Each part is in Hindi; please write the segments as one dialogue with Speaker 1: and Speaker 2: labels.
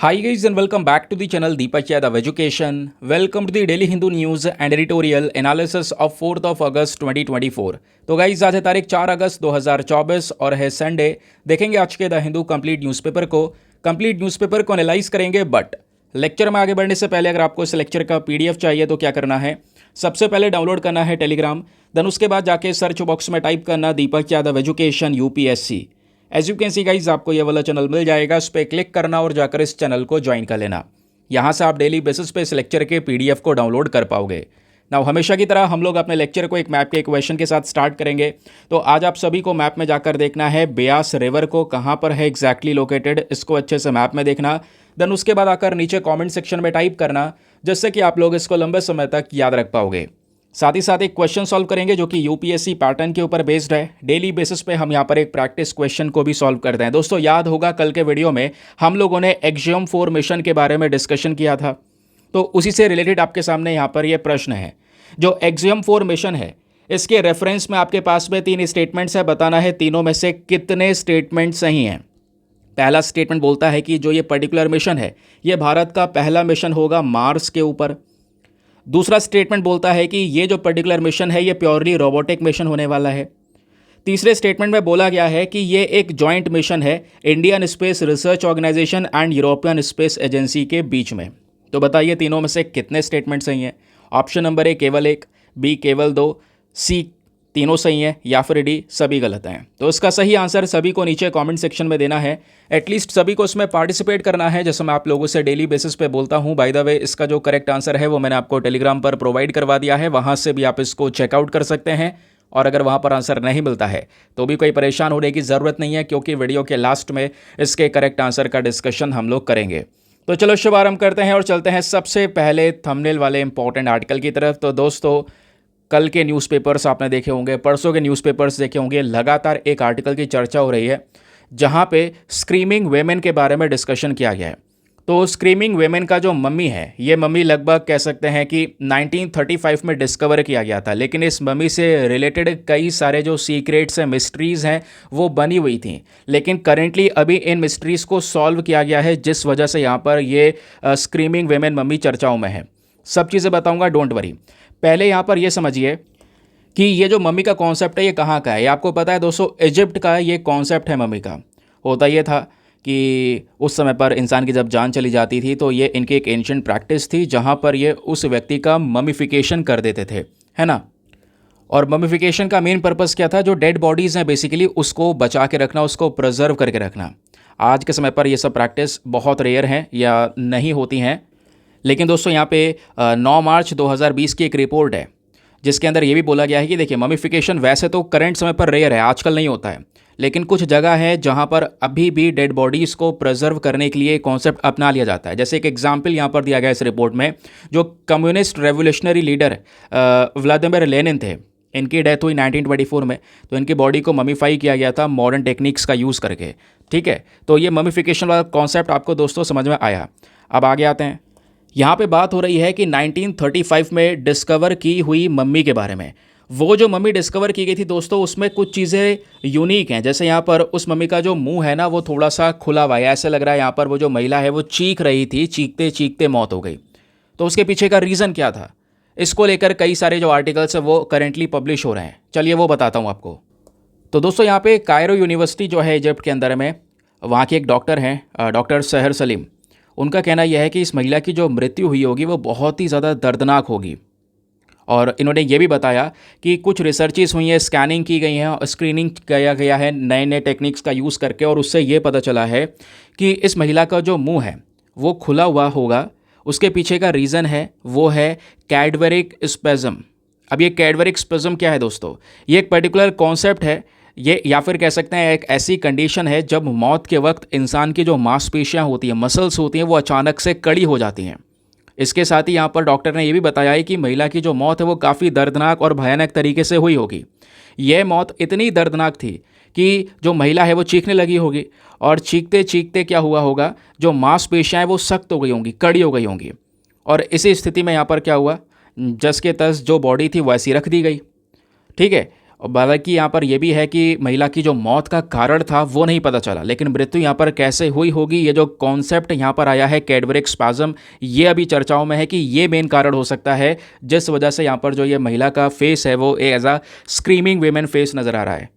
Speaker 1: Hi guys and welcome back to the channel Deepak Yadav Education. Welcome to the Daily Hindu News and Editorial Analysis of 4th of August 2024. तो गाइज आज है तारीख 4 अगस्त 2024 और है संडे। देखेंगे आज के द हिंदू कंप्लीट न्यूज़पेपर को एनालाइज करेंगे। बट लेक्चर में आगे बढ़ने से पहले अगर आपको इस लेक्चर का पीडीएफ चाहिए तो क्या करना है, सबसे पहले डाउनलोड करना है टेलीग्राम, देन उसके बाद जाके सर्च बॉक्स में टाइप करना Deepak Yadav education UPSC. As you can see guys आपको ये वाला चैनल मिल जाएगा, उस पर क्लिक करना और जाकर इस चैनल को ज्वाइन कर लेना। यहाँ से आप डेली बेसिस पे इस लेक्चर के पीडीएफ को डाउनलोड कर पाओगे। नाउ हमेशा की तरह हम लोग अपने लेक्चर को एक मैप के क्वेश्चन के साथ स्टार्ट करेंगे। तो आज आप सभी को मैप में जाकर देखना है ब्यास रिवर को कहाँ पर है एग्जैक्टली लोकेटेड, इसको अच्छे से मैप में देखना। देन उसके बाद आकर नीचे कॉमेंट सेक्शन में टाइप करना, जिससे कि आप लोग इसको लंबे समय तक याद रख पाओगे। साथ ही साथ एक क्वेश्चन सॉल्व करेंगे जो कि यूपीएससी पैटर्न के ऊपर बेस्ड है। डेली बेसिस पे हम यहाँ पर एक प्रैक्टिस क्वेश्चन को भी सॉल्व करते हैं। दोस्तों याद होगा कल के वीडियो में हम लोगों ने एक्जियम 4 मिशन के बारे में डिस्कशन किया था, तो उसी से रिलेटेड आपके सामने यहाँ पर ये प्रश्न है। जो एक्जियम 4 मिशन है इसके रेफरेंस में आपके पास में 3 स्टेटमेंट्स है, बताना है तीनों में से कितने स्टेटमेंट सही हैं। पहला स्टेटमेंट बोलता है कि जो ये पर्टिकुलर मिशन है ये भारत का पहला मिशन होगा मार्स के ऊपर। दूसरा स्टेटमेंट बोलता है कि ये जो पर्टिकुलर मिशन है ये प्योरली रोबोटिक मिशन होने वाला है। तीसरे स्टेटमेंट में बोला गया है कि ये एक जॉइंट मिशन है Indian space research organisation and European space agency के बीच में। तो बताइए तीनों में से कितने स्टेटमेंट सही हैं। ऑप्शन नंबर ए केवल 1, बी केवल 2, सी तीनों सही हैं या फिर डी सभी गलत हैं। तो इसका सही आंसर सभी को नीचे कमेंट सेक्शन में देना है। एटलीस्ट सभी को इसमें पार्टिसिपेट करना है, जैसे मैं आप लोगों से डेली बेसिस पे बोलता हूं। बाय द वे इसका जो करेक्ट आंसर है वो मैंने आपको टेलीग्राम पर प्रोवाइड करवा दिया है, वहां से भी आप इसको चेकआउट कर सकते हैं। और अगर वहां पर आंसर नहीं मिलता है तो भी कोई परेशान होने की ज़रूरत नहीं है, क्योंकि वीडियो के लास्ट में इसके करेक्ट आंसर का डिस्कशन हम लोग करेंगे। तो चलो शुभारंभ करते हैं और चलते हैं सबसे पहले थंबनेल वाले इंपॉर्टेंट आर्टिकल की तरफ। तो दोस्तों कल के न्यूज़पेपर्स आपने देखे होंगे, परसों के न्यूज़पेपर्स देखे होंगे, लगातार एक आर्टिकल की चर्चा हो रही है जहां पे स्क्रीमिंग वेमेन के बारे में डिस्कशन किया गया है। तो स्क्रीमिंग वेमेन का जो मम्मी है, ये मम्मी लगभग कह सकते हैं कि 1935 में डिस्कवर किया गया था, लेकिन इस मम्मी से रिलेटेड कई सारे जो सीक्रेट्स हैं, मिस्ट्रीज़ हैं, वो बनी हुई थी। लेकिन करेंटली अभी इन मिस्ट्रीज़ को सॉल्व किया गया है, जिस वजह से यहाँ पर ये स्क्रीमिंग वेमेन मम्मी चर्चाओं में है। सब चीज़ें बताऊँगा, डोंट वरी। पहले यहाँ पर ये समझिए कि ये जो मम्मी का कॉन्सेप्ट है ये कहाँ का है। ये आपको पता है दोस्तों, इजिप्ट का ये कॉन्सेप्ट है मम्मी का। होता ये था कि उस समय पर इंसान की जब जान चली जाती थी तो ये इनकी एक एंशिएंट प्रैक्टिस थी, जहाँ पर ये उस व्यक्ति का ममीफिकेशन कर देते थे, है ना। और ममीफिकेशन का मेन पर्पज़ क्या था, जो डेड बॉडीज़ हैं बेसिकली उसको बचा के रखना, उसको प्रिजर्व करके रखना। आज के समय पर ये सब प्रैक्टिस बहुत रेयर हैं या नहीं होती हैं। लेकिन दोस्तों यहाँ पे 9 मार्च 2020 की एक रिपोर्ट है जिसके अंदर ये भी बोला गया है कि देखिए ममीफिकेशन वैसे तो करंट समय पर रेयर है, आजकल नहीं होता है, लेकिन कुछ जगह है जहाँ पर अभी भी डेड बॉडीज़ को प्रिजर्व करने के लिए कॉन्सेप्ट अपना लिया जाता है। जैसे एक एग्जाम्पल यहाँ पर दिया गया इस रिपोर्ट में, जो communist revolutionary leader Vladimir Lenin थे, इनकी डेथ हुई 1924 में। तो इनकी बॉडी को ममीफाई किया गया था मॉडर्न टेक्निक्स का यूज़ करके, ठीक है। तो ये ममीफिकेशन वाला कॉन्सेप्ट आपको दोस्तों समझ में आया। अब आगे आते हैं। यहाँ पे बात हो रही है कि 1935 में डिस्कवर की हुई मम्मी के बारे में। वो जो मम्मी डिस्कवर की गई थी दोस्तों, उसमें कुछ चीज़ें यूनिक हैं। जैसे यहाँ पर उस मम्मी का जो मुंह है ना, वो थोड़ा सा खुला हुआ है, ऐसे लग रहा है यहाँ पर वो जो महिला है वो चीख रही थी, चीखते चीखते मौत हो गई। तो उसके पीछे का रीज़न क्या था, इसको लेकर कई सारे जो आर्टिकल्स हैं वो करेंटली पब्लिश हो रहे हैं। चलिए वो बताता हूँ आपको। तो दोस्तों यहाँ पे कायरो यूनिवर्सिटी जो है इजिप्ट के अंदर में, वहाँ के एक डॉक्टर हैं डॉक्टर सहर सलीम। उनका कहना यह है कि इस महिला की जो मृत्यु हुई होगी वो बहुत ही ज़्यादा दर्दनाक होगी। और इन्होंने ये भी बताया कि कुछ रिसर्चेस हुई हैं, स्कैनिंग की गई हैं, स्क्रीनिंग किया गया है नए नए टेक्निक्स का यूज़ करके, और उससे ये पता चला है कि इस महिला का जो मुंह है वो खुला हुआ होगा। उसके पीछे का रीज़न है वो है कैडवेरिक स्पेज़म। अब ये कैडवेरिक स्पेज़म क्या है दोस्तों, ये एक पर्टिकुलर कॉन्सेप्ट है, ये या फिर कह सकते हैं एक ऐसी कंडीशन है जब मौत के वक्त इंसान की जो मांसपेशियां होती हैं, मसल्स होती हैं, वो अचानक से कड़ी हो जाती हैं। इसके साथ ही यहाँ पर डॉक्टर ने ये भी बताया है कि महिला की जो मौत है वो काफ़ी दर्दनाक और भयानक तरीके से हुई होगी। यह मौत इतनी दर्दनाक थी कि जो महिला है वो चीखने लगी होगी, और चीखते चीखते क्या हुआ होगा, जो मांसपेशियाँ हैं वो सख्त हो गई होंगी, कड़ी हो गई होंगी। और इसी स्थिति में यहाँ पर क्या हुआ, जस के तस जो बॉडी थी वैसी रख दी गई, ठीक है। और हालांकि यहाँ पर यह भी है कि महिला की जो मौत का कारण था वो नहीं पता चला, लेकिन मृत्यु यहाँ पर कैसे हुई होगी, ये जो कॉन्सेप्ट यहाँ पर आया है कैडवरिक स्पाज्म, ये अभी चर्चाओं में है कि ये मेन कारण हो सकता है जिस वजह से यहाँ पर जो ये महिला का फेस है वो as a screaming women face नज़र आ रहा है।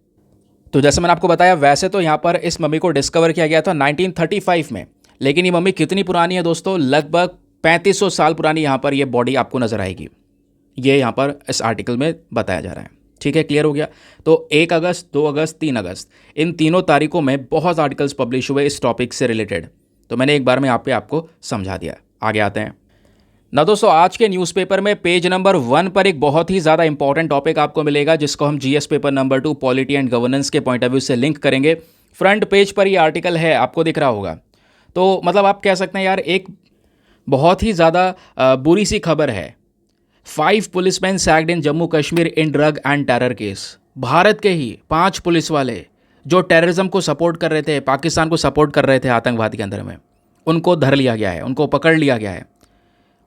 Speaker 1: तो जैसे मैंने आपको बताया, वैसे तो यहाँ पर इस मम्मी को डिस्कवर किया गया था 1935 में, लेकिन ये मम्मी कितनी पुरानी है दोस्तों, लगभग 3500 साल पुरानी यहाँ पर ये बॉडी आपको नज़र आएगी। ये यहाँ पर इस आर्टिकल में बताया जा रहा है। ठीक है, क्लियर हो गया। तो 1 अगस्त, 2 अगस्त, 3 अगस्त, इन तीनों तारीखों में बहुत आर्टिकल्स पब्लिश हुए इस टॉपिक से रिलेटेड। तो मैंने एक बार में आपको समझा दिया। आगे आते हैं ना दोस्तों, आज के न्यूज़पेपर में पेज नंबर 1 पर एक बहुत ही ज़्यादा इंपॉर्टेंट टॉपिक आपको मिलेगा, जिसको हम GS paper number 2 polity and governance के पॉइंट ऑफ व्यू से लिंक करेंगे। फ्रंट पेज पर ये आर्टिकल है, आपको दिख रहा होगा। तो मतलब आप कह सकते हैं यार, एक बहुत ही ज़्यादा बुरी सी खबर है। 5 policeman sacked in Jammu Kashmir in drug and terror case. Bharat के ही 5 पुलिस वाले जो टेररिज्म को सपोर्ट कर रहे थे, पाकिस्तान को सपोर्ट कर रहे थे आतंकवाद के अंदर में, उनको धर लिया गया है, उनको पकड़ लिया गया है।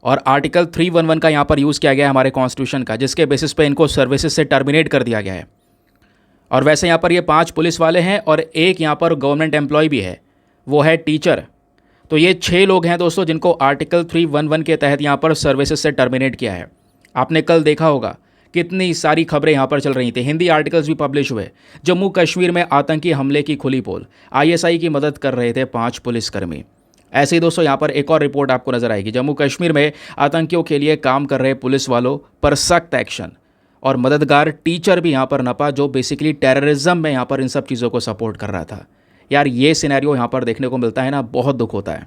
Speaker 1: और आर्टिकल 311 का यहाँ पर यूज़ किया गया है हमारे कॉन्स्टिट्यूशन का, जिसके बेसिस पे इनको सर्विसेज से टर्मिनेट कर दिया गया है। और वैसे यहाँ पर ये 5 पुलिस वाले हैं और एक यहाँ पर गवर्नमेंट एम्प्लॉय भी है, वो है टीचर। तो ये 6 लोग हैं दोस्तों जिनको आर्टिकल 311 के तहत यहाँ पर सर्विसेज से टर्मिनेट किया है। आपने कल देखा होगा कितनी सारी खबरें यहाँ पर चल रही थी, हिंदी आर्टिकल्स भी पब्लिश हुए। जम्मू कश्मीर में आतंकी हमले की खुली पोल, आईएसआई की मदद कर रहे थे 5 पुलिसकर्मी। ऐसे ही दोस्तों यहाँ पर एक और रिपोर्ट आपको नजर आएगी, जम्मू कश्मीर में आतंकियों के लिए काम कर रहे पुलिस वालों पर सख्त एक्शन, और मददगार टीचर भी यहाँ पर नपा, जो बेसिकली टेररिज्म में यहाँ पर इन सब चीज़ों को सपोर्ट कर रहा था। यार ये सिनेरियो यहाँ पर देखने को मिलता है ना, बहुत दुख होता है।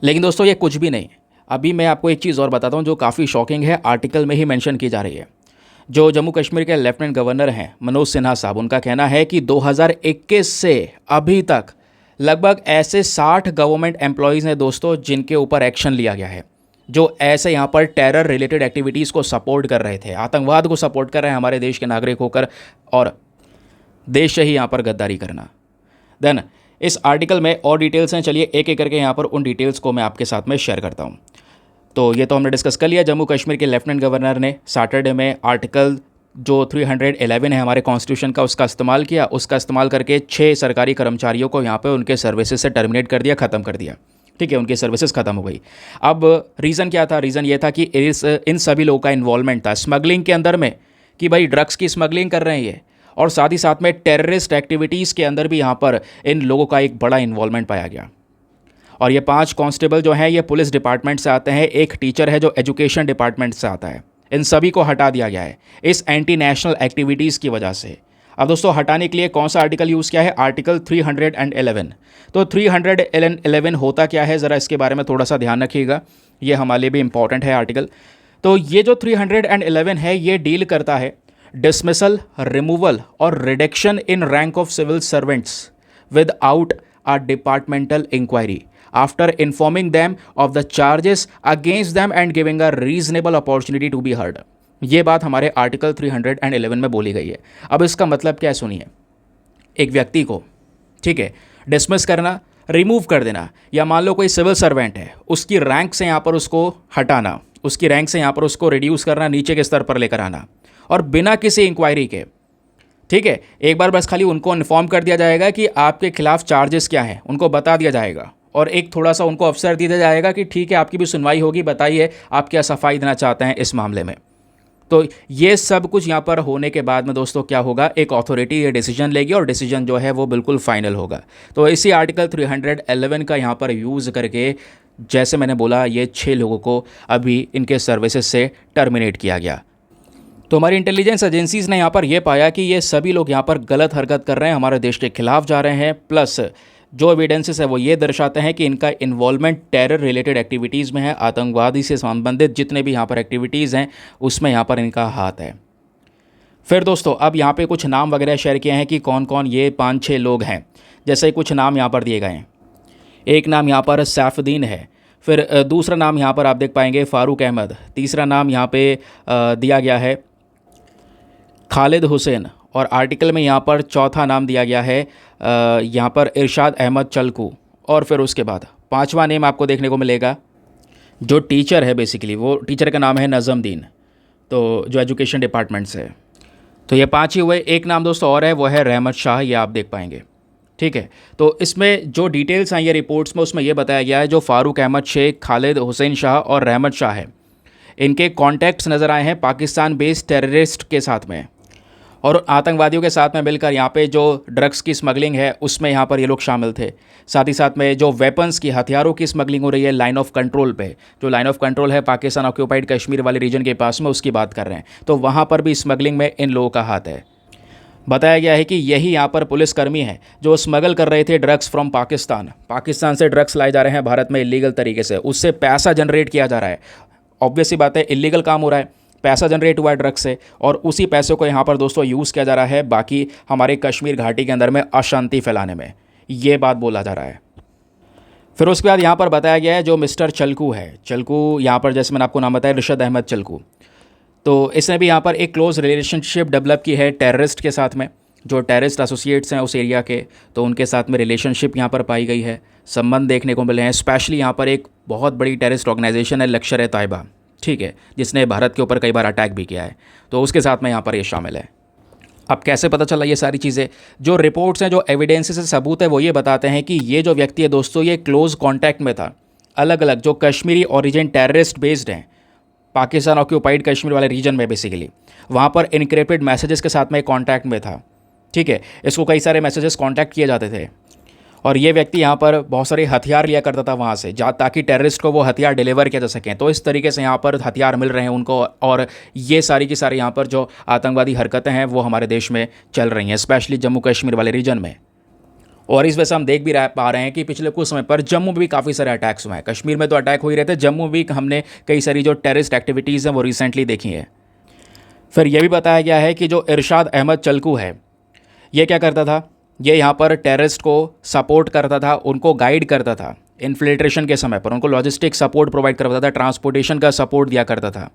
Speaker 1: लेकिन दोस्तों ये कुछ भी नहीं, अभी मैं आपको एक चीज़ और बताता हूँ जो काफ़ी शॉकिंग है, आर्टिकल में ही मेंशन की जा रही है। जो जम्मू कश्मीर के लेफ्टिनेंट गवर्नर हैं मनोज सिन्हा साहब, उनका कहना है कि 2021 से अभी तक लगभग ऐसे 60 गवर्नमेंट एम्प्लॉयज़ हैं दोस्तों जिनके ऊपर एक्शन लिया गया है, जो ऐसे यहाँ पर टेरर रिलेटेड एक्टिविटीज़ को सपोर्ट कर रहे थे, आतंकवाद को सपोर्ट कर रहे हैं हमारे देश के नागरिक होकर, और देश से ही यहाँ पर गद्दारी करना। देन इस आर्टिकल में और डिटेल्स हैं, चलिए एक एक करके यहाँ पर उन डिटेल्स को मैं आपके साथ में शेयर करता हूँ। तो ये तो हमने डिस्कस कर लिया, जम्मू कश्मीर के लेफ्टिनेंट गवर्नर ने सैटरडे में आर्टिकल जो 311 है हमारे कॉन्स्टिट्यूशन का, उसका इस्तेमाल किया। उसका इस्तेमाल करके 6 सरकारी कर्मचारियों को यहाँ पे उनके सर्विसेज से टर्मिनेट कर दिया, ख़त्म कर दिया। ठीक है, उनकी सर्विसेज ख़त्म हो गई। अब रीज़न क्या था? रीज़न ये था कि इन सभी लोगों का इन्वॉल्वमेंट था स्मगलिंग के अंदर में, कि भाई ड्रग्स की स्मगलिंग कर रहे हैं ये, और साथ ही साथ में टेररिस्ट एक्टिविटीज़ के अंदर भी यहाँ पर इन लोगों का एक बड़ा इन्वॉल्वमेंट पाया गया। और ये 5 कांस्टेबल जो हैं ये पुलिस डिपार्टमेंट से आते हैं, एक टीचर है जो एजुकेशन डिपार्टमेंट से आता है। इन सभी को हटा दिया गया है इस एंटी नेशनल एक्टिविटीज़ की वजह से। अब दोस्तों हटाने के लिए कौन सा आर्टिकल यूज़ किया है? आर्टिकल 311। तो 311 होता क्या है, ज़रा इसके बारे में थोड़ा सा ध्यान रखिएगा, ये हमारे लिए भी इंपॉर्टेंट है आर्टिकल। तो ये जो 311 है ये डील करता है डिसमिसल, रिमूवल और reduction in rank of civil servants without a departmental inquiry after informing them of the charges against them and giving a reasonable opportunity to be heard. ये बात हमारे आर्टिकल 311 में बोली गई है। अब इसका मतलब क्या है सुनिए, एक व्यक्ति को, ठीक है, डिसमिस करना, रिमूव कर देना, या मान लो कोई सिविल सर्वेंट है उसकी रैंक से यहाँ पर उसको हटाना, उसकी रैंक से यहाँ पर उसको रिड्यूस करना, नीचे के स्तर पर लेकर आना, और बिना किसी इंक्वायरी के। ठीक है, एक बार बस खाली उनको इन्फॉर्म कर दिया जाएगा कि आपके खिलाफ चार्जेस क्या हैं, उनको बता दिया जाएगा, और एक थोड़ा सा उनको अवसर दिया जाएगा कि ठीक है आपकी भी सुनवाई होगी, बताइए आप क्या सफाई देना चाहते हैं इस मामले में। तो ये सब कुछ यहाँ पर होने के बाद में दोस्तों क्या होगा, एक अथॉरिटी ये डिसीजन लेगी और डिसीजन जो है वो बिल्कुल फाइनल होगा। तो इसी आर्टिकल 311 का यहाँ पर यूज़ करके, जैसे मैंने बोला, ये 6 लोगों को अभी इनके सर्विसेज से टर्मिनेट किया गया। तो हमारी इंटेलिजेंस एजेंसीज़ ने यहाँ पर यह पाया कि ये सभी लोग यहाँ पर गलत हरकत कर रहे हैं, हमारे देश के खिलाफ जा रहे हैं, प्लस जो एविडेंसेस है वो ये दर्शाते हैं कि इनका इन्वॉल्वमेंट टेरर रिलेटेड एक्टिविटीज़ में है, आतंकवादी से संबंधित जितने भी यहाँ पर एक्टिविटीज़ हैं उसमें यहाँ पर इनका हाथ है। फिर दोस्तों अब यहाँ पे कुछ नाम वगैरह शेयर किए हैं कि कौन कौन ये 5-6 लोग हैं। जैसे कुछ नाम यहाँ पर दिए गए हैं, एक नाम यहाँ पर सैफुद्दीन है, फिर दूसरा नाम यहाँ पर आप देख पाएंगे फारूक अहमद, तीसरा नाम यहाँ पे दिया गया है खालिद हुसैन, और आर्टिकल में यहाँ पर चौथा नाम दिया गया है यहाँ पर इरशाद अहमद चलकू, और फिर उसके बाद 5वां नेम आपको देखने को मिलेगा जो टीचर है, बेसिकली वो टीचर का नाम है नज़मुद्दीन, तो जो एजुकेशन डिपार्टमेंट से है। तो ये 5 ही हुए। एक नाम दोस्तों और है, वो है रहमत शाह, ये आप देख पाएंगे। ठीक है, तो इसमें जो डिटेल्स आई है रिपोर्ट्स में, उसमें यह बताया गया है जो फारूक अहमद शेख, खालिद हुसैन शाह और रहमत शाह है, इनके कॉन्टैक्ट्स नज़र आए हैं पाकिस्तान बेस्ड टेररिस्ट के साथ में, और आतंकवादियों के साथ में मिलकर यहाँ पे जो ड्रग्स की स्मगलिंग है उसमें यहाँ पर ये लोग शामिल थे। साथ ही साथ में जो वेपन्स की, हथियारों की स्मगलिंग हो रही है लाइन ऑफ कंट्रोल पे, जो लाइन ऑफ कंट्रोल है पाकिस्तान ऑक्यूपाइड कश्मीर वाले रीजन के पास में, उसकी बात कर रहे हैं, तो वहाँ पर भी स्मगलिंग में इन लोगों का हाथ है। बताया गया है कि यही यहाँ पर पुलिसकर्मी हैं जो स्मगल कर रहे थे ड्रग्स फ्रॉम पाकिस्तान से ड्रग्स लाए जा रहे हैं भारत में इलीगल तरीके से, उससे पैसा जनरेट किया जा रहा है। ऑब्वियस सी बात है, इलीगल काम हो रहा है, पैसा जनरेट हुआ है ड्रग्स से, और उसी पैसे को यहाँ पर दोस्तों यूज़ किया जा रहा है बाकी हमारे कश्मीर घाटी के अंदर में अशांति फैलाने में, ये बात बोला जा रहा है। फिर उसके बाद यहाँ पर बताया गया है जो मिस्टर चलकू है, चलकू यहाँ पर जैसे मैंने आपको नाम बताया रिशद अहमद चलकू, तो इसने भी यहाँ पर एक क्लोज रिलेशनशिप डेवलप की है टेररिस्ट के साथ में, जो टेररिस्ट एसोसिएट्स हैं उस एरिया के, तो उनके साथ में रिलेशनशिप यहाँ पर पाई गई है, संबंध देखने को मिले हैं। स्पेशली यहाँ पर एक बहुत बड़ी टेररिस्ट ऑर्गेनाइजेशन है लश्कर-ए-तैयबा, ठीक है, जिसने भारत के ऊपर कई बार अटैक भी किया है, तो उसके साथ में यहाँ पर ये शामिल है। अब कैसे पता चला ये सारी चीज़ें? जो रिपोर्ट्स हैं, जो एविडेंसेस से सबूत है, वो ये बताते हैं कि ये जो व्यक्ति है दोस्तों, ये क्लोज कॉन्टैक्ट में था अलग अलग जो कश्मीरी ओरिजिन टेररिस्ट बेस्ड हैं पाकिस्तान ऑक्यूपाइड कश्मीर वाले रीजन में, बेसिकली वहाँ पर इनक्रिप्टेड मैसेजेस के साथ में कॉन्टैक्ट में था। ठीक है, इसको कई सारे मैसेजेस कॉन्टैक्ट किए जाते थे, और ये व्यक्ति यहाँ पर बहुत सारे हथियार लिया करता था वहाँ से, ताकि टेररिस्ट को वो हथियार डिलीवर किया जा सकें। तो इस तरीके से यहाँ पर हथियार मिल रहे हैं उनको, और ये सारी की सारी यहाँ पर जो आतंकवादी हरकतें हैं वो हमारे देश में चल रही हैं, स्पेशली जम्मू कश्मीर वाले रीजन में। और इस वजह से हम देख भी पा रहे हैं कि पिछले कुछ समय पर जम्मू में भी काफ़ी सारे अटैक्स हुए हैं। कश्मीर में तो अटैक हो ही रहे थे, जम्मू भी हमने कई सारी जो टेररिस्ट एक्टिविटीज़ हैं वो रिसेंटली देखी हैं। फिर यह भी बताया गया है कि जो इरशाद अहमद चलकू है, ये क्या करता था, ये यहाँ पर टेररिस्ट को सपोर्ट करता था, उनको गाइड करता था इन्फिल्ट्रेशन के समय पर, उनको लॉजिस्टिक सपोर्ट प्रोवाइड करता था, ट्रांसपोर्टेशन का सपोर्ट दिया करता था,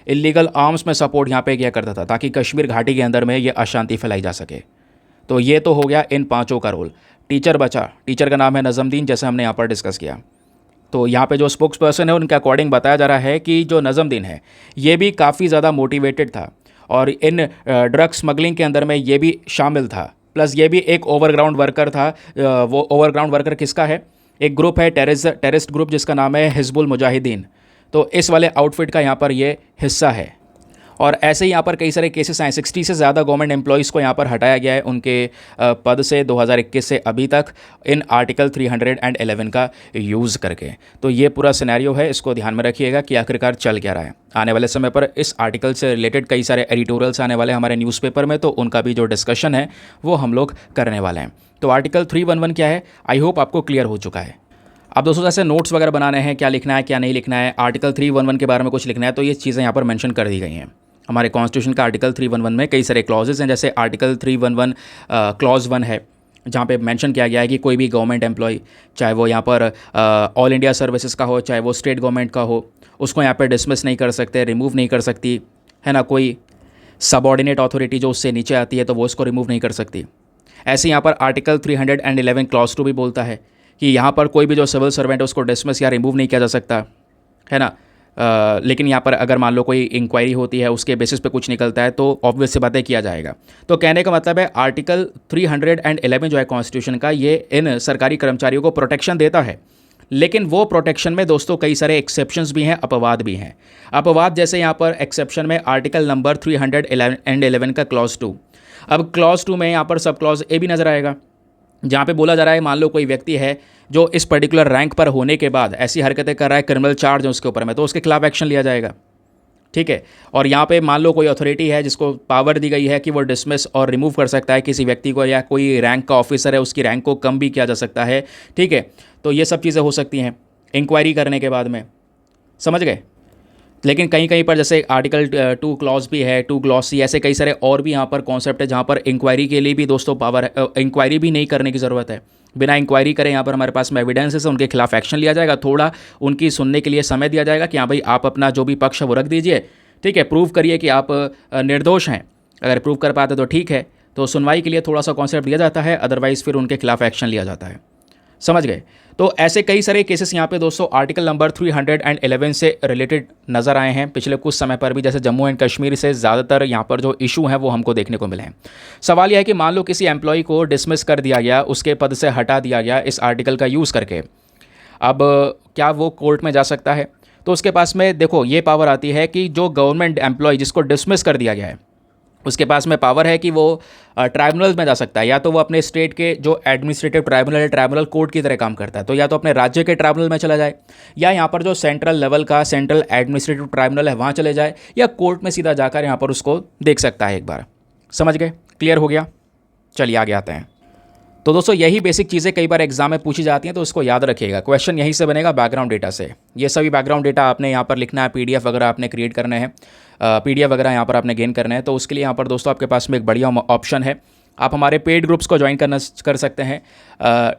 Speaker 1: इलीगल आर्म्स में सपोर्ट यहाँ पे किया करता था, ताकि कश्मीर घाटी के अंदर में ये अशांति फैलाई जा सके। तो ये तो हो गया इन पाँचों का रोल। टीचर बचा, टीचर का नाम है नज़मुद्दीन, जैसे हमने यहाँ पर डिस्कस किया। तो यहाँ पे जो स्पोक्स पर्सन है उनके अकॉर्डिंग बताया जा रहा है कि जो नज़मुद्दीन है ये भी काफ़ी ज़्यादा मोटिवेटेड था, और इन ड्रग स्मगलिंग के अंदर में ये भी शामिल था, प्लस ये भी एक ओवरग्राउंड वर्कर था। वो ओवरग्राउंड वर्कर किसका है? एक ग्रुप है टेररिस्ट ग्रुप जिसका नाम है हिजबुल मुजाहिदीन, तो इस वाले आउटफिट का यहाँ पर ये हिस्सा है। और ऐसे ही यहाँ पर कई सारे केसेस आए, 60 से ज़्यादा गवर्नमेंट एम्प्लॉयज़ को यहाँ पर हटाया गया है उनके पद से 2021 से अभी तक, इन आर्टिकल 311 का यूज़ करके। तो ये पूरा सिनेरियो है, इसको ध्यान में रखिएगा कि आखिरकार चल क्या रहा है। आने वाले समय पर इस आर्टिकल से रिलेटेड कई सारे एडिटोरियल्स आने वाले हमारे न्यूज़पेपर में, तो उनका भी जो डिस्कशन है वो हम लोग करने वाले हैं। तो आर्टिकल 311 क्या है, आई होप आपको क्लियर हो चुका है। अब दोस्तों जैसे नोट्स वगैरह बनाने हैं, क्या लिखना है क्या नहीं लिखना है, आर्टिकल 311 के बारे में कुछ लिखना है, तो ये चीज़ें यहाँ पर मेंशन कर दी गई हैं। हमारे कॉन्स्टिट्यूशन का आर्टिकल 311 में कई सारे क्लॉजेज हैं, जैसे आर्टिकल 311 क्लॉज 1 है, जहाँ पे मेंशन किया गया है कि कोई भी गवर्नमेंट एम्प्लॉय, चाहे वो यहाँ पर ऑल इंडिया सर्विसेज का हो, चाहे वो स्टेट गवर्नमेंट का हो, उसको यहाँ पर डिसमिस नहीं कर सकते, रिमूव नहीं कर सकती है ना। कोई सबऑर्डिनेट अथॉरिटी जो उससे नीचे आती है तो वो उसको रिमूव नहीं कर सकती। ऐसे यहाँ पर आर्टिकल 311 क्लॉज 2 भी बोलता है कि यहाँ पर कोई भी जो सिविल सर्वेंट है उसको डिसमिस या रिमूव नहीं किया जा सकता है ना। लेकिन यहाँ पर अगर मान लो कोई इंक्वायरी होती है, उसके बेसिस पे कुछ निकलता है, तो ऑब्वियस सी बातें किया जाएगा। तो कहने का मतलब है आर्टिकल 311 जो है कॉन्स्टिट्यूशन का, ये इन सरकारी कर्मचारियों को प्रोटेक्शन देता है, लेकिन वो प्रोटेक्शन में दोस्तों कई सारे एक्सेप्शंस भी हैं, अपवाद भी हैं। अपवाद जैसे यहाँ पर एक्सेप्शन में आर्टिकल नंबर 311 का क्लॉज 2। अब क्लॉज 2 में यहाँ पर सब क्लॉज ए भी नज़र आएगा, जहाँ पे बोला जा रहा है मान लो कोई व्यक्ति है जो इस पर्टिकुलर रैंक पर होने के बाद ऐसी हरकतें कर रहा है, क्रिमिनल चार्ज है उसके ऊपर में, तो उसके खिलाफ एक्शन लिया जाएगा। ठीक है, और यहाँ पे मान लो कोई अथॉरिटी है जिसको पावर दी गई है कि वो डिसमिस और रिमूव कर सकता है किसी व्यक्ति को, या कोई रैंक का ऑफिसर है उसकी रैंक को कम भी किया जा सकता है। ठीक है, तो ये सब चीज़ें हो सकती हैं इंक्वायरी करने के बाद में, समझ गए। लेकिन कहीं कहीं पर जैसे आर्टिकल 2 क्लॉज भी है, 2 क्लॉज सी, ऐसे कई सारे और भी यहाँ पर कॉन्सेप्ट है जहाँ पर इंक्वायरी के लिए भी दोस्तों पावर है, इंक्वायरी भी नहीं करने की ज़रूरत है। बिना इंक्वायरी करें यहाँ पर हमारे पास में एविडेंसेस है, उनके खिलाफ एक्शन लिया जाएगा। थोड़ा उनकी सुनने के लिए समय दिया जाएगा कि हाँ भाई आप अपना जो भी पक्ष है वो रख दीजिए, ठीक है, प्रूव करिए कि आप निर्दोष हैं। अगर प्रूव कर पाते तो ठीक है, तो सुनवाई के लिए थोड़ा सा कॉन्सेप्ट दिया जाता है, अदरवाइज़ फिर उनके खिलाफ एक्शन लिया जाता है, समझ गए। तो ऐसे कई सारे केसेस यहाँ पे दोस्तों आर्टिकल नंबर 311 से रिलेटेड नज़र आए हैं पिछले कुछ समय पर भी, जैसे जम्मू एंड कश्मीर से ज़्यादातर यहाँ पर जो इशू हैं वो हमको देखने को मिले हैं। सवाल यह है कि मान लो किसी एम्प्लॉय को डिसमिस कर दिया गया, उसके पद से हटा दिया गया इस आर्टिकल का यूज़ करके, अब क्या वो कोर्ट में जा सकता है? तो उसके पास में देखो ये पावर आती है कि जो गवर्नमेंट एम्प्लॉय जिसको डिसमिस कर दिया गया है उसके पास में पावर है कि वो ट्राइब्यूनल में जा सकता है, या तो वो अपने स्टेट के जो एडमिनिस्ट्रेटिव ट्राइब्यूनल है, ट्राइब्यूनल कोर्ट की तरह काम करता है, तो या तो अपने राज्य के ट्राइब्यूनल में चला जाए, या यहाँ पर जो सेंट्रल लेवल का सेंट्रल एडमिनिस्ट्रेटिव ट्राइब्यूनल है वहाँ चले जाए, या कोर्ट में सीधा जाकर यहाँ पर उसको देख सकता है। एक बार समझ गए? क्लियर हो गया? चलिए आगे आते हैं। तो दोस्तों यही बेसिक चीज़ें कई बार एग्जाम में पूछी जाती हैं, तो उसको याद रखिएगा। क्वेश्चन यहीं से बनेगा बैकग्राउंड डेटा से। ये सभी बैकग्राउंड डेटा आपने यहाँ पर लिखना है, पीडीएफ वगैरह आपने क्रिएट करने हैं, पीडीएफ वगैरह यहाँ पर आपने गेन करना है। तो उसके लिए यहाँ पर दोस्तों आपके पास में एक बढ़िया ऑप्शन है, आप हमारे पेड ग्रुप्स को ज्वाइन कर सकते हैं।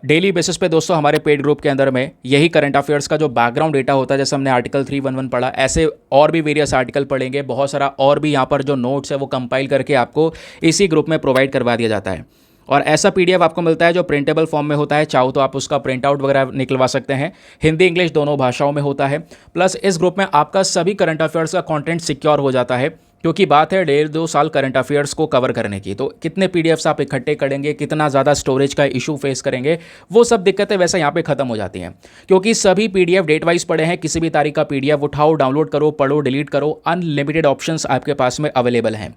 Speaker 1: डेली बेसिस पे दोस्तों हमारे पेड ग्रुप के अंदर में यही करंट अफेयर्स का जो बैकग्राउंड डेटा होता है, जैसे हमने आर्टिकल 311 पढ़ा, ऐसे और भी वेरियस आर्टिकल पढ़ेंगे, बहुत सारा और भी यहाँ पर जो नोट्स है वो कंपाइल करके आपको इसी ग्रुप में प्रोवाइड करवा दिया जाता है। और ऐसा पीडीएफ आपको मिलता है जो प्रिंटेबल फॉर्म में होता है, चाहो तो आप उसका प्रिंट आउट वगैरह निकलवा सकते हैं, हिंदी इंग्लिश दोनों भाषाओं में होता है। प्लस इस ग्रुप में आपका सभी करंट अफेयर्स का कंटेंट सिक्योर हो जाता है, क्योंकि बात है 1.5-2 साल करंट अफेयर्स को कवर करने की। तो कितने पीडीएफ्स आप इकट्ठे करेंगे, कितना ज़्यादा स्टोरेज का इशू फेस करेंगे, वो सब दिक्कतें वैसे यहाँ पे खत्म हो जाती हैं, क्योंकि सभी पीडीएफ डेट वाइज पड़े हैं। किसी भी तारीख का पीडीएफ उठाओ, डाउनलोड करो, पढ़ो, डिलीट करो, अनलिमिटेड ऑप्शंस आपके पास में अवेलेबल हैं।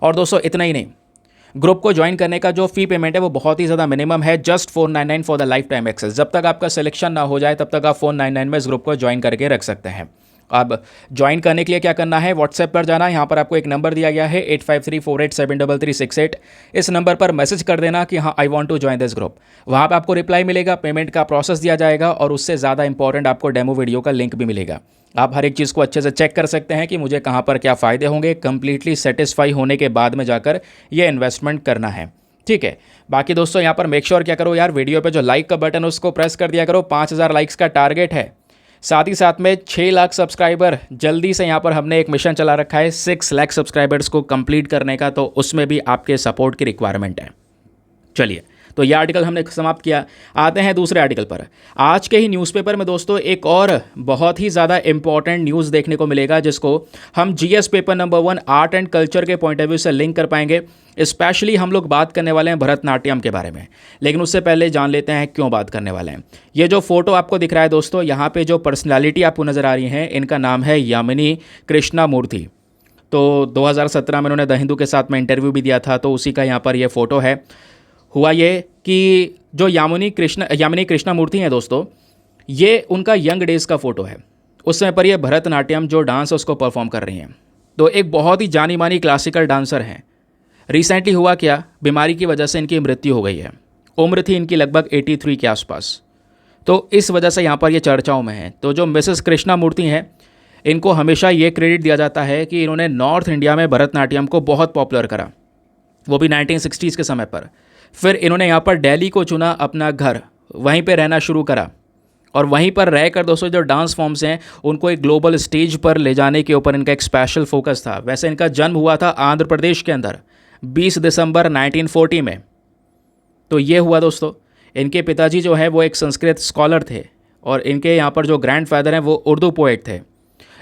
Speaker 1: और दोस्तों इतना ही नहीं, ग्रुप को ज्वाइन करने का जो फी पेमेंट है वो बहुत ही ज़्यादा मिनिमम है, just 499 for the life time access. जब तक आपका सिलेक्शन ना हो जाए तब तक आप 499 में इस ग्रुप को ज्वाइन करके रख सकते हैं। अब ज्वाइन करने के लिए क्या करना है, व्हाट्सएप पर जाना है, यहाँ पर आपको एक नंबर दिया गया है 8534873368। इस नंबर पर मैसेज कर देना कि हाँ I want to join this group. वहाँ पर आपको रिप्लाई मिलेगा, पेमेंट का प्रोसेस दिया जाएगा, और उससे ज़्यादा इंपॉर्टेंट आपको डेमो वीडियो का लिंक भी मिलेगा। आप हर एक चीज़ को अच्छे से चेक कर सकते हैं कि मुझे कहाँ पर क्या फ़ायदे होंगे। कंप्लीटली सेटिस्फाई होने के बाद में जाकर ये इन्वेस्टमेंट करना है, ठीक है। बाकी दोस्तों यहाँ पर मेक श्योर क्या करो यार, वीडियो पे जो लाइक का बटन है उसको प्रेस कर दिया करो। 5000 लाइक्स का टारगेट है, साथ ही साथ में 6 लाख सब्सक्राइबर जल्दी से यहाँ पर हमने एक मिशन चला रखा है 6 लाख सब्सक्राइबर्स को कंप्लीट करने का, तो उसमें भी आपके सपोर्ट की रिक्वायरमेंट है। चलिए, तो ये आर्टिकल हमने समाप्त किया, आते हैं दूसरे आर्टिकल पर। आज के ही न्यूज़पेपर में दोस्तों एक और बहुत ही ज़्यादा इंपॉर्टेंट न्यूज़ देखने को मिलेगा, जिसको हम GS paper number 1 art and culture के पॉइंट ऑफ व्यू से लिंक कर पाएंगे। स्पेशली हम लोग बात करने वाले हैं भरतनाट्यम के बारे में, लेकिन उससे पहले जान लेते हैं क्यों बात करने वाले हैं। ये जो फोटो आपको दिख रहा है दोस्तों, यहाँ पे जो पर्सनैलिटी आपको नज़र आ रही है, इनका नाम है यामिनी कृष्णामूर्ति। तो 2017 में उन्होंने द हिंदू के साथ में इंटरव्यू भी दिया था, तो उसी का यहाँ पर यह फ़ोटो है। हुआ ये कि जो यामिनी कृष्णामूर्ति हैं दोस्तों, ये उनका यंग डेज़ का फ़ोटो है। उस समय पर ये भरतनाट्यम जो डांस है उसको परफॉर्म कर रही हैं। तो एक बहुत ही जानी मानी क्लासिकल डांसर हैं। रिसेंटली हुआ क्या, बीमारी की वजह से इनकी मृत्यु हो गई है। उम्र थी इनकी लगभग 83 के आसपास, तो इस वजह से यहाँ पर ये चर्चाओं में है। तो जो मिसेस कृष्णामूर्ति हैं, इनको हमेशा ये क्रेडिट दिया जाता है कि इन्होंने नॉर्थ इंडिया में भरतनाट्यम को बहुत पॉपुलर करा, वो भी 1960s के समय पर। फिर इन्होंने यहाँ पर दिल्ली को चुना अपना घर, वहीं पे रहना शुरू करा, और वहीं पर रहकर दोस्तों जो डांस फॉर्म्स हैं उनको एक ग्लोबल स्टेज पर ले जाने के ऊपर इनका एक स्पेशल फोकस था। वैसे इनका जन्म हुआ था आंध्र प्रदेश के अंदर 20 दिसंबर 1940 में। तो ये हुआ दोस्तों, इनके पिताजी जो है वो एक संस्कृत स्कॉलर थे, और इनके यहाँ पर जो ग्रैंडफादर हैं वो उर्दू पोएट थे।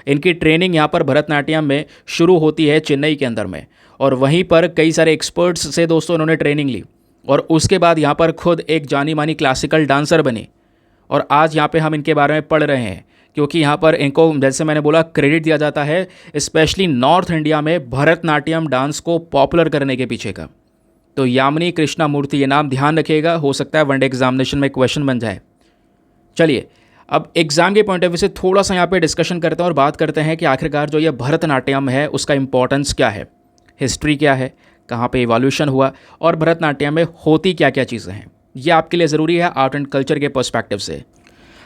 Speaker 1: इनकी ट्रेनिंग यहाँ पर भरतनाट्यम में शुरू होती है चेन्नई के अंदर में, और वहीं पर कई सारे एक्सपर्ट्स से दोस्तों इन्होंने ट्रेनिंग ली, और उसके बाद यहाँ पर खुद एक जानी मानी क्लासिकल डांसर बनी। और आज यहाँ पे हम इनके बारे में पढ़ रहे हैं, क्योंकि यहाँ पर इनको, जैसे मैंने बोला, क्रेडिट दिया जाता है स्पेशली नॉर्थ इंडिया में भरतनाट्यम डांस को पॉपुलर करने के पीछे का। तो यामिनी कृष्णामूर्ति, ये नाम ध्यान रखिएगा, हो सकता है वनडे एग्जामिनेशन में क्वेश्चन बन जाए। चलिए, अब एग्जाम के पॉइंट ऑफ व्यू से थोड़ा सा यहाँ पे डिस्कशन करते हैं और बात करते हैं कि आखिरकार जो ये भरतनाट्यम है उसका इंपॉर्टेंस क्या है, हिस्ट्री क्या है, कहाँ पे इवोल्यूशन हुआ, और भरतनाट्यम में होती क्या क्या चीज़ें हैं। ये आपके लिए ज़रूरी है आर्ट एंड कल्चर के पर्सपेक्टिव से।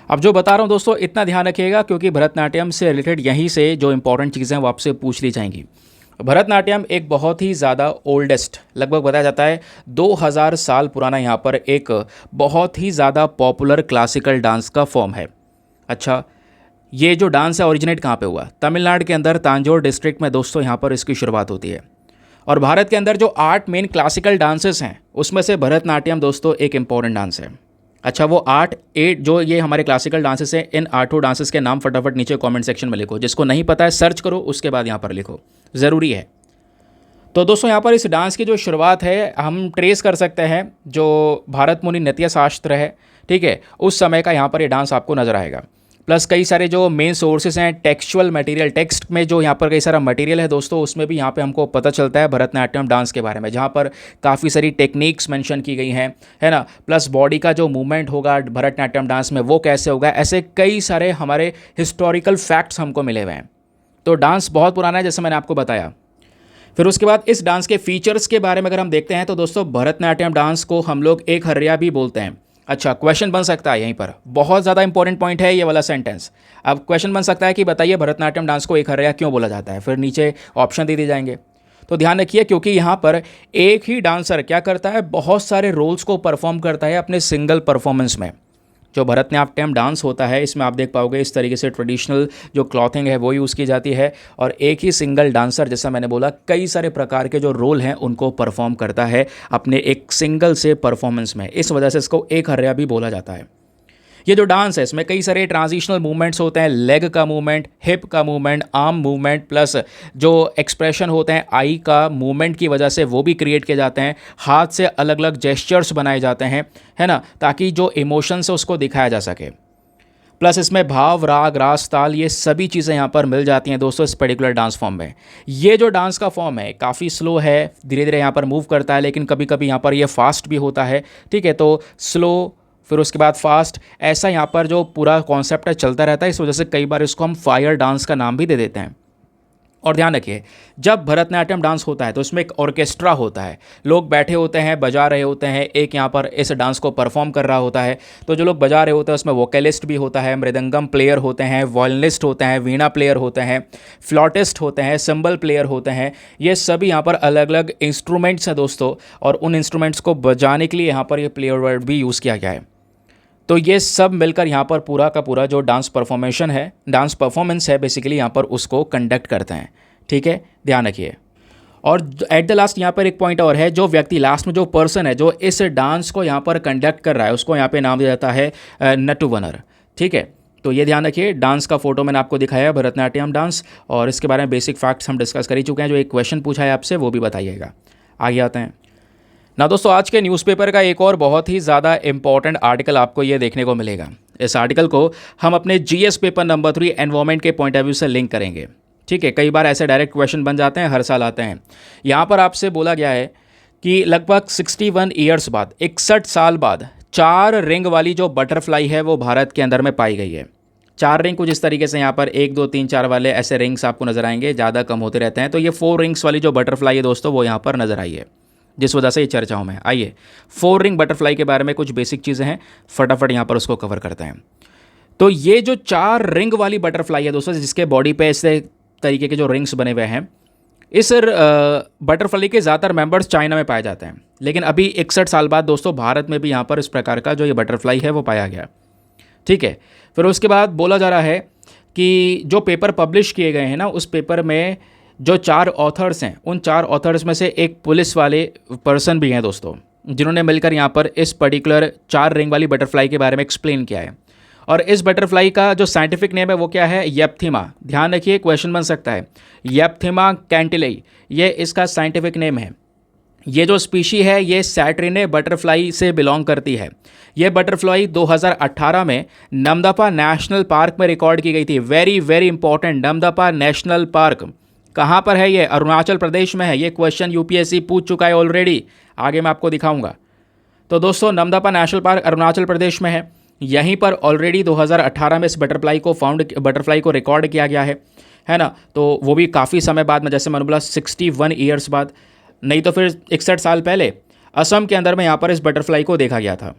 Speaker 1: अब जो बता रहा हूँ दोस्तों, इतना ध्यान रखिएगा, क्योंकि भरतनाट्यम से रिलेटेड यहीं से जो इंपॉर्टेंट चीज़ें हैं वो आपसे पूछ ली जाएंगी। भरतनाट्यम एक बहुत ही ज़्यादा ओल्डेस्ट, लगभग बताया जाता है 2000 साल पुराना यहाँ पर एक बहुत ही ज़्यादा पॉपुलर क्लासिकल डांस का फॉर्म है। अच्छा, ये जो डांस है ओरिजिनेट कहाँ पे हुआ? तमिलनाडु के अंदर तांजोर डिस्ट्रिक्ट में दोस्तों यहाँ पर इसकी शुरुआत होती है। और भारत के अंदर जो 8 मेन क्लासिकल डांसेस हैं उसमें से भरतनाट्यम दोस्तों एक इम्पॉर्टेंट डांस है। अच्छा, वो 8 जो ये हमारे क्लासिकल डांसेस हैं, इन 8 डांसेस के नाम फटाफट नीचे कमेंट सेक्शन में लिखो। जिसको नहीं पता है सर्च करो, उसके बाद यहाँ पर लिखो, ज़रूरी है। तो दोस्तों यहाँ पर इस डांस की जो शुरुआत है हम ट्रेस कर सकते हैं जो भारत मुनि नृत्य शास्त्र है, ठीक है, उस समय का यहाँ पर ये डांस आपको नज़र आएगा। प्लस कई सारे जो मेन सोर्सेज हैं, टेक्सचुअल मटेरियल, टेक्स्ट में जो यहाँ पर कई सारा मटेरियल है दोस्तों, उसमें भी यहाँ पे हमको पता चलता है भरतनाट्यम डांस के बारे में, जहाँ पर काफ़ी सारी टेक्निक्स मेंशन की गई हैं, है ना। प्लस बॉडी का जो मूवमेंट होगा भरतनाट्यम डांस में वो कैसे होगा, ऐसे कई सारे हमारे हिस्टोरिकल फैक्ट्स हमको मिले हुए हैं। तो डांस बहुत पुराना है जैसे मैंने आपको बताया। फिर उसके बाद इस डांस के फीचर्स के बारे में अगर हम देखते हैं तो दोस्तों भरतनाट्यम डांस को हम लोग एक हर्या भी बोलते हैं। अच्छा, क्वेश्चन बन सकता है यहीं पर, बहुत ज़्यादा इंपॉर्टेंट पॉइंट है ये वाला सेंटेंस। अब क्वेश्चन बन सकता है कि बताइए भरतनाट्यम डांस को एक हर्या क्यों बोला जाता है, फिर नीचे ऑप्शन दे दिए जाएंगे। तो ध्यान रखिए, क्योंकि यहाँ पर एक ही डांसर क्या करता है, बहुत सारे रोल्स को परफॉर्म करता है अपने सिंगल परफॉर्मेंस में। जो भरतनाट्यम डांस होता है इसमें आप देख पाओगे इस तरीके से ट्रेडिशनल जो क्लॉथिंग है वो यूज़ की जाती है, और एक ही सिंगल डांसर, जैसा मैंने बोला, कई सारे प्रकार के जो रोल हैं उनको परफॉर्म करता है अपने एक सिंगल से परफॉर्मेंस में। इस वजह से इसको एक हर्या भी बोला जाता है। ये जो डांस है इसमें कई सारे ट्रांजिशनल मूवमेंट्स होते हैं, लेग का मूवमेंट, हिप का मूवमेंट, आर्म मूवमेंट, प्लस जो एक्सप्रेशन होते हैं आई का मूवमेंट की वजह से वो भी क्रिएट किए जाते हैं। हाथ से अलग अलग जेस्चर्स बनाए जाते हैं, है ना, ताकि जो इमोशंस है उसको दिखाया जा सके। प्लस इसमें भाव, राग, रास, ताल, ये सभी चीज़ें यहाँ पर मिल जाती हैं दोस्तों इस पर्टिकुलर डांस फॉर्म में। ये जो डांस का फॉर्म है काफ़ी स्लो है, धीरे धीरे यहाँ पर मूव करता है, लेकिन कभी कभी यहाँ पर ये फास्ट भी होता है, ठीक है। तो स्लो, फिर उसके बाद फास्ट, ऐसा यहाँ पर जो पूरा कॉन्सेप्ट है चलता रहता है। इस वजह से कई बार इसको हम फायर डांस का नाम भी दे देते हैं। और ध्यान रखिए, जब भरतनाट्यम डांस होता है तो उसमें एक ऑर्केस्ट्रा होता है, लोग बैठे होते हैं, बजा रहे होते हैं, एक यहाँ पर इस डांस को परफॉर्म कर रहा होता है। तो जो लोग बजा रहे होते हैं उसमें वोकलिस्ट भी होता है, मृदंगम प्लेयर होते हैं, वॉयलिनिस्ट होते हैं, वीणा प्लेयर होते हैं, फ्लॉटिस्ट होते हैं, सिंबल प्लेयर होते हैं। ये सभी यहाँ पर अलग अलग इंस्ट्रूमेंट्स हैं दोस्तों, और उन इंस्ट्रूमेंट्स को बजाने के लिए यहाँ पर ये प्लेयर वर्ड भी यूज़ किया गया है। तो ये सब मिलकर यहाँ पर पूरा का पूरा जो डांस परफॉर्मेंस है बेसिकली यहाँ पर उसको कंडक्ट करते हैं, ठीक है, ध्यान रखिए। और एट द लास्ट यहाँ पर एक पॉइंट और है, जो व्यक्ति लास्ट में, जो पर्सन है जो इस डांस को यहाँ पर कंडक्ट कर रहा है, उसको यहाँ पे नाम दिया जाता है नटुवनर, ठीक है। तो ये ध्यान रखिए। डांस का फोटो मैंने आपको दिखाया है, भरतनाट्यम डांस, और इसके बारे में बेसिक फैक्ट्स हम डिस्कस कर ही चुके हैं। जो एक क्वेश्चन पूछा है आपसे वो भी बताइएगा। आगे आते हैं ना दोस्तों, आज के न्यूज़पेपर का एक और बहुत ही ज़्यादा इंपॉर्टेंट आर्टिकल आपको ये देखने को मिलेगा। इस आर्टिकल को हम अपने जीएस पेपर नंबर 3 एनवायरमेंट के पॉइंट ऑफ व्यू से लिंक करेंगे, ठीक है। कई बार ऐसे डायरेक्ट क्वेश्चन बन जाते हैं, हर साल आते हैं। यहाँ पर आपसे बोला गया है कि लगभग 61 ईयर्स बाद, 61 साल बाद 4 रिंग वाली जो बटरफ्लाई है वो भारत के अंदर में पाई गई है। 4 रिंग कुछ इस तरीके से यहाँ पर 1 2 3 4 वाले ऐसे रिंग्स आपको नज़र आएंगे, ज़्यादा कम होते रहते हैं। तो ये 4 रिंग्स वाली जो बटरफ्लाई है दोस्तों वो यहाँ पर नज़र आई है, जिस वजह से ये चर्चाओं में। आइए 4 रिंग बटरफ्लाई के बारे में कुछ बेसिक चीज़ें हैं, फटाफट यहाँ पर उसको कवर करते हैं। तो ये जो 4 रिंग वाली बटरफ्लाई है दोस्तों, जिसके बॉडी पे ऐसे तरीके के जो रिंग्स बने हुए हैं, इस बटरफ्लाई के ज़्यादातर मेंबर्स चाइना में पाए जाते हैं। लेकिन अभी 61 साल बाद दोस्तों भारत में भी यहाँ पर इस प्रकार का जो ये बटरफ्लाई है वो पाया गया, ठीक है। फिर उसके बाद बोला जा रहा है कि जो पेपर पब्लिश किए गए हैं ना, उस पेपर में जो 4 ऑथर्स हैं, उन 4 ऑथर्स में से एक पुलिस वाले पर्सन भी हैं दोस्तों, जिन्होंने मिलकर यहाँ पर इस पर्टिकुलर 4 रिंग वाली बटरफ्लाई के बारे में एक्सप्लेन किया है। और इस बटरफ्लाई का जो साइंटिफिक नेम है वो क्या है, येप्थिमा। ध्यान रखिए, क्वेश्चन बन सकता है, येप्थिमा कैंटिलेई, ये इसका साइंटिफिक नेम है। ये जो स्पीशी है ये सैट्रिने बटरफ्लाई से बिलोंग करती है। ये बटरफ्लाई 2018 में नमदफा नेशनल पार्क में रिकॉर्ड की गई थी। Very very important, Namdapha national park कहाँ पर है? ये अरुणाचल प्रदेश में है। ये क्वेश्चन यूपीएससी पूछ चुका है ऑलरेडी, आगे मैं आपको दिखाऊंगा। तो दोस्तों नमदफा नेशनल पार्क अरुणाचल प्रदेश में है। यहीं पर ऑलरेडी 2018 में इस बटरफ्लाई को रिकॉर्ड किया गया है ना। तो वो भी काफ़ी समय बाद में, जैसे मैंने बोला 61 ईयर्स बाद, नहीं तो फिर 61 साल पहले असम के अंदर में यहाँ पर इस बटरफ्लाई को देखा गया था।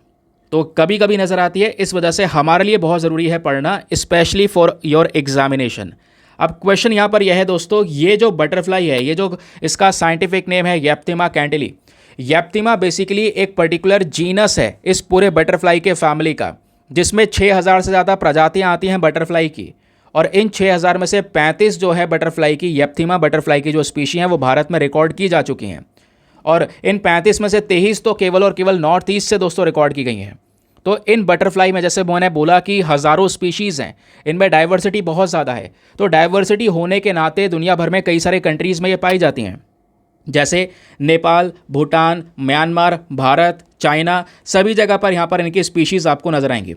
Speaker 1: तो कभी कभी नज़र आती है, इस वजह से हमारे लिए बहुत ज़रूरी है पढ़ना, स्पेशली फॉर योर एग्जामिनेशन। अब क्वेश्चन यहाँ पर यह है दोस्तों, ये जो बटरफ्लाई है, ये जो इसका साइंटिफिक नेम है येप्थिमा कैंटिली। येप्थिमा बेसिकली एक पर्टिकुलर जीनस है इस पूरे बटरफ्लाई के फैमिली का, जिसमें 6000 से ज़्यादा प्रजातियाँ आती हैं बटरफ्लाई की। और इन 6000 में से 35 जो है बटरफ्लाई की, येप्थिमा बटरफ्लाई की जो स्पीशी हैं वो भारत में रिकॉर्ड की जा चुकी हैं। और इन 35 में से 23 तो केवल और केवल नॉर्थ ईस्ट से दोस्तों रिकॉर्ड की गई हैं। तो इन बटरफ्लाई में जैसे मैंने बोला कि हज़ारों स्पीशीज़ हैं, इनमें डाइवर्सिटी बहुत ज़्यादा है। तो डाइवर्सिटी होने के नाते दुनिया भर में कई सारे कंट्रीज़ में ये पाई जाती हैं, जैसे नेपाल, भूटान, म्यांमार, भारत, चाइना, सभी जगह पर यहाँ पर इनकी स्पीशीज़ आपको नज़र आएंगी।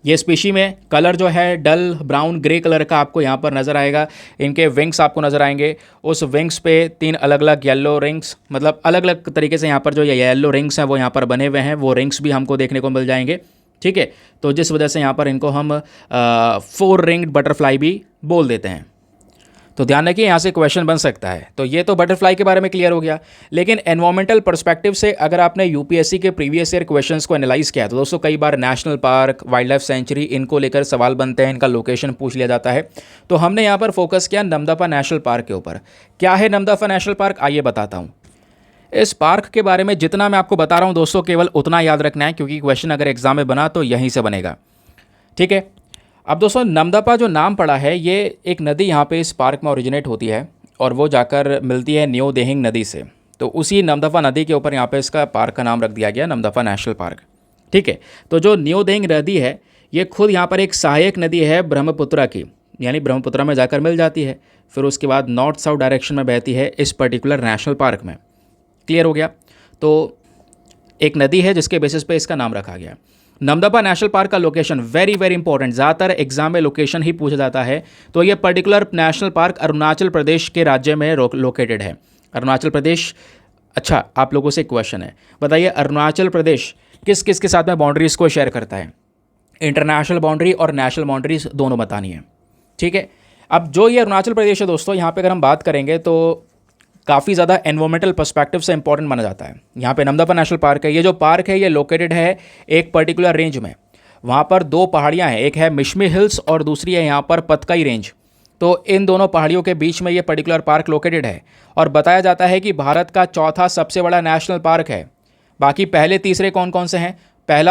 Speaker 1: ये स्पीशी में कलर जो है डल ब्राउन ग्रे कलर का आपको यहाँ पर नज़र आएगा। इनके विंग्स आपको नज़र आएंगे, उस विंग्स पे 3 अलग अलग येलो रिंग्स, मतलब अलग अलग तरीके से यहाँ पर जो ये येलो रिंग्स हैं वो यहाँ पर बने हुए हैं, वो रिंग्स भी हमको देखने को मिल जाएंगे। ठीक है, तो जिस वजह से यहाँ पर इनको हम 4 रिंग्ड बटरफ्लाई भी बोल देते हैं। तो ध्यान रखिए, यहाँ से क्वेश्चन बन सकता है। तो ये तो बटरफ्लाई के बारे में क्लियर हो गया, लेकिन एनवायरमेंटल पर्सपेक्टिव से अगर आपने यूपीएससी के प्रीवियस ईयर क्वेश्चंस को एनालाइज किया तो दोस्तों कई बार national park, wild life sanctuary, इनको लेकर सवाल बनते हैं, इनका लोकेशन पूछ लिया जाता है। तो हमने यहाँ पर फोकस किया नमदफा नेशनल पार्क के ऊपर। क्या है नमदफा नेशनल पार्क, आइए बताता हूँ। इस पार्क के बारे में जितना मैं आपको बता रहा हूँ दोस्तों, केवल उतना याद रखना है, क्योंकि क्वेश्चन अगर एग्जाम में बना तो यहीं से बनेगा। ठीक है, अब दोस्तों नमदफा जो नाम पड़ा है, ये एक नदी यहाँ पे इस पार्क में ओरिजिनेट होती है और वो जाकर मिलती है न्यू देहिंग नदी से। तो उसी नमदफा नदी के ऊपर यहाँ पे इसका पार्क का नाम रख दिया गया नमदफा नेशनल पार्क। ठीक है, तो जो न्यू देहिंग नदी है ये खुद यहाँ पर एक सहायक नदी है ब्रह्मपुत्रा की, यानी ब्रह्मपुत्रा में जाकर मिल जाती है, फिर उसके बाद नॉर्थ साउथ डायरेक्शन में बहती है इस पर्टिकुलर नेशनल पार्क में। क्लियर हो गया? तो एक नदी है जिसके बेसिस पे इसका नाम रखा गया। नमदफा नेशनल पार्क का लोकेशन वेरी वेरी इंपॉर्टेंट, ज़्यादातर एग्जाम में लोकेशन ही पूछा जाता है। तो ये particular national park Arunachal Pradesh के राज्य में लोकेटेड है। अरुणाचल प्रदेश। अच्छा, आप लोगों से क्वेश्चन है, बताइए अरुणाचल प्रदेश किस किस के साथ में बाउंड्रीज को शेयर करता है? इंटरनेशनल बाउंड्री और नेशनल बाउंड्रीज दोनों बतानी है। ठीक है, अब जो ये अरुणाचल प्रदेश है दोस्तों, यहाँ पे अगर हम बात करेंगे तो काफ़ी ज़्यादा एनवायरमेंटल पर्सपेक्टिव से इंपॉर्टेंट माना जाता है। यहाँ पे नमदफा नेशनल पार्क है, ये जो पार्क है ये लोकेटेड है एक पर्टिकुलर रेंज में। वहाँ पर 2 पहाड़ियाँ हैं, एक है मिशमी हिल्स और दूसरी है यहाँ पर पतकाई रेंज। तो इन दोनों पहाड़ियों के बीच में ये पर्टिकुलर पार्क लोकेटेड है और बताया जाता है कि भारत का चौथा सबसे बड़ा नेशनल पार्क है। बाकी पहले तीसरे कौन कौन से हैं?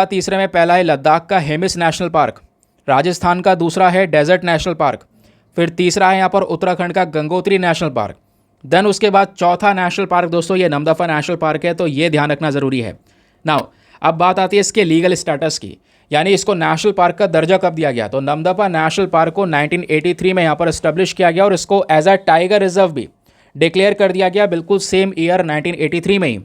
Speaker 1: तीसरे में पहला है लद्दाख का हेमिस नेशनल पार्क, राजस्थान का दूसरा है डेजर्ट नेशनल पार्क, फिर तीसरा है यहाँ पर उत्तराखंड का गंगोत्री नेशनल पार्क, देन उसके बाद चौथा नेशनल पार्क दोस्तों ये नमदफा नेशनल पार्क है। तो ये ध्यान रखना ज़रूरी है। नाउ अब बात आती है इसके लीगल स्टेटस की, यानी इसको नेशनल पार्क का दर्जा कब दिया गया? तो नमदफा नेशनल पार्क को 1983 में यहाँ पर एस्टेब्लिश किया गया और इसको एज अ टाइगर रिजर्व भी डिक्लेयर कर दिया गया, बिल्कुल सेम ईयर 1983 में ही।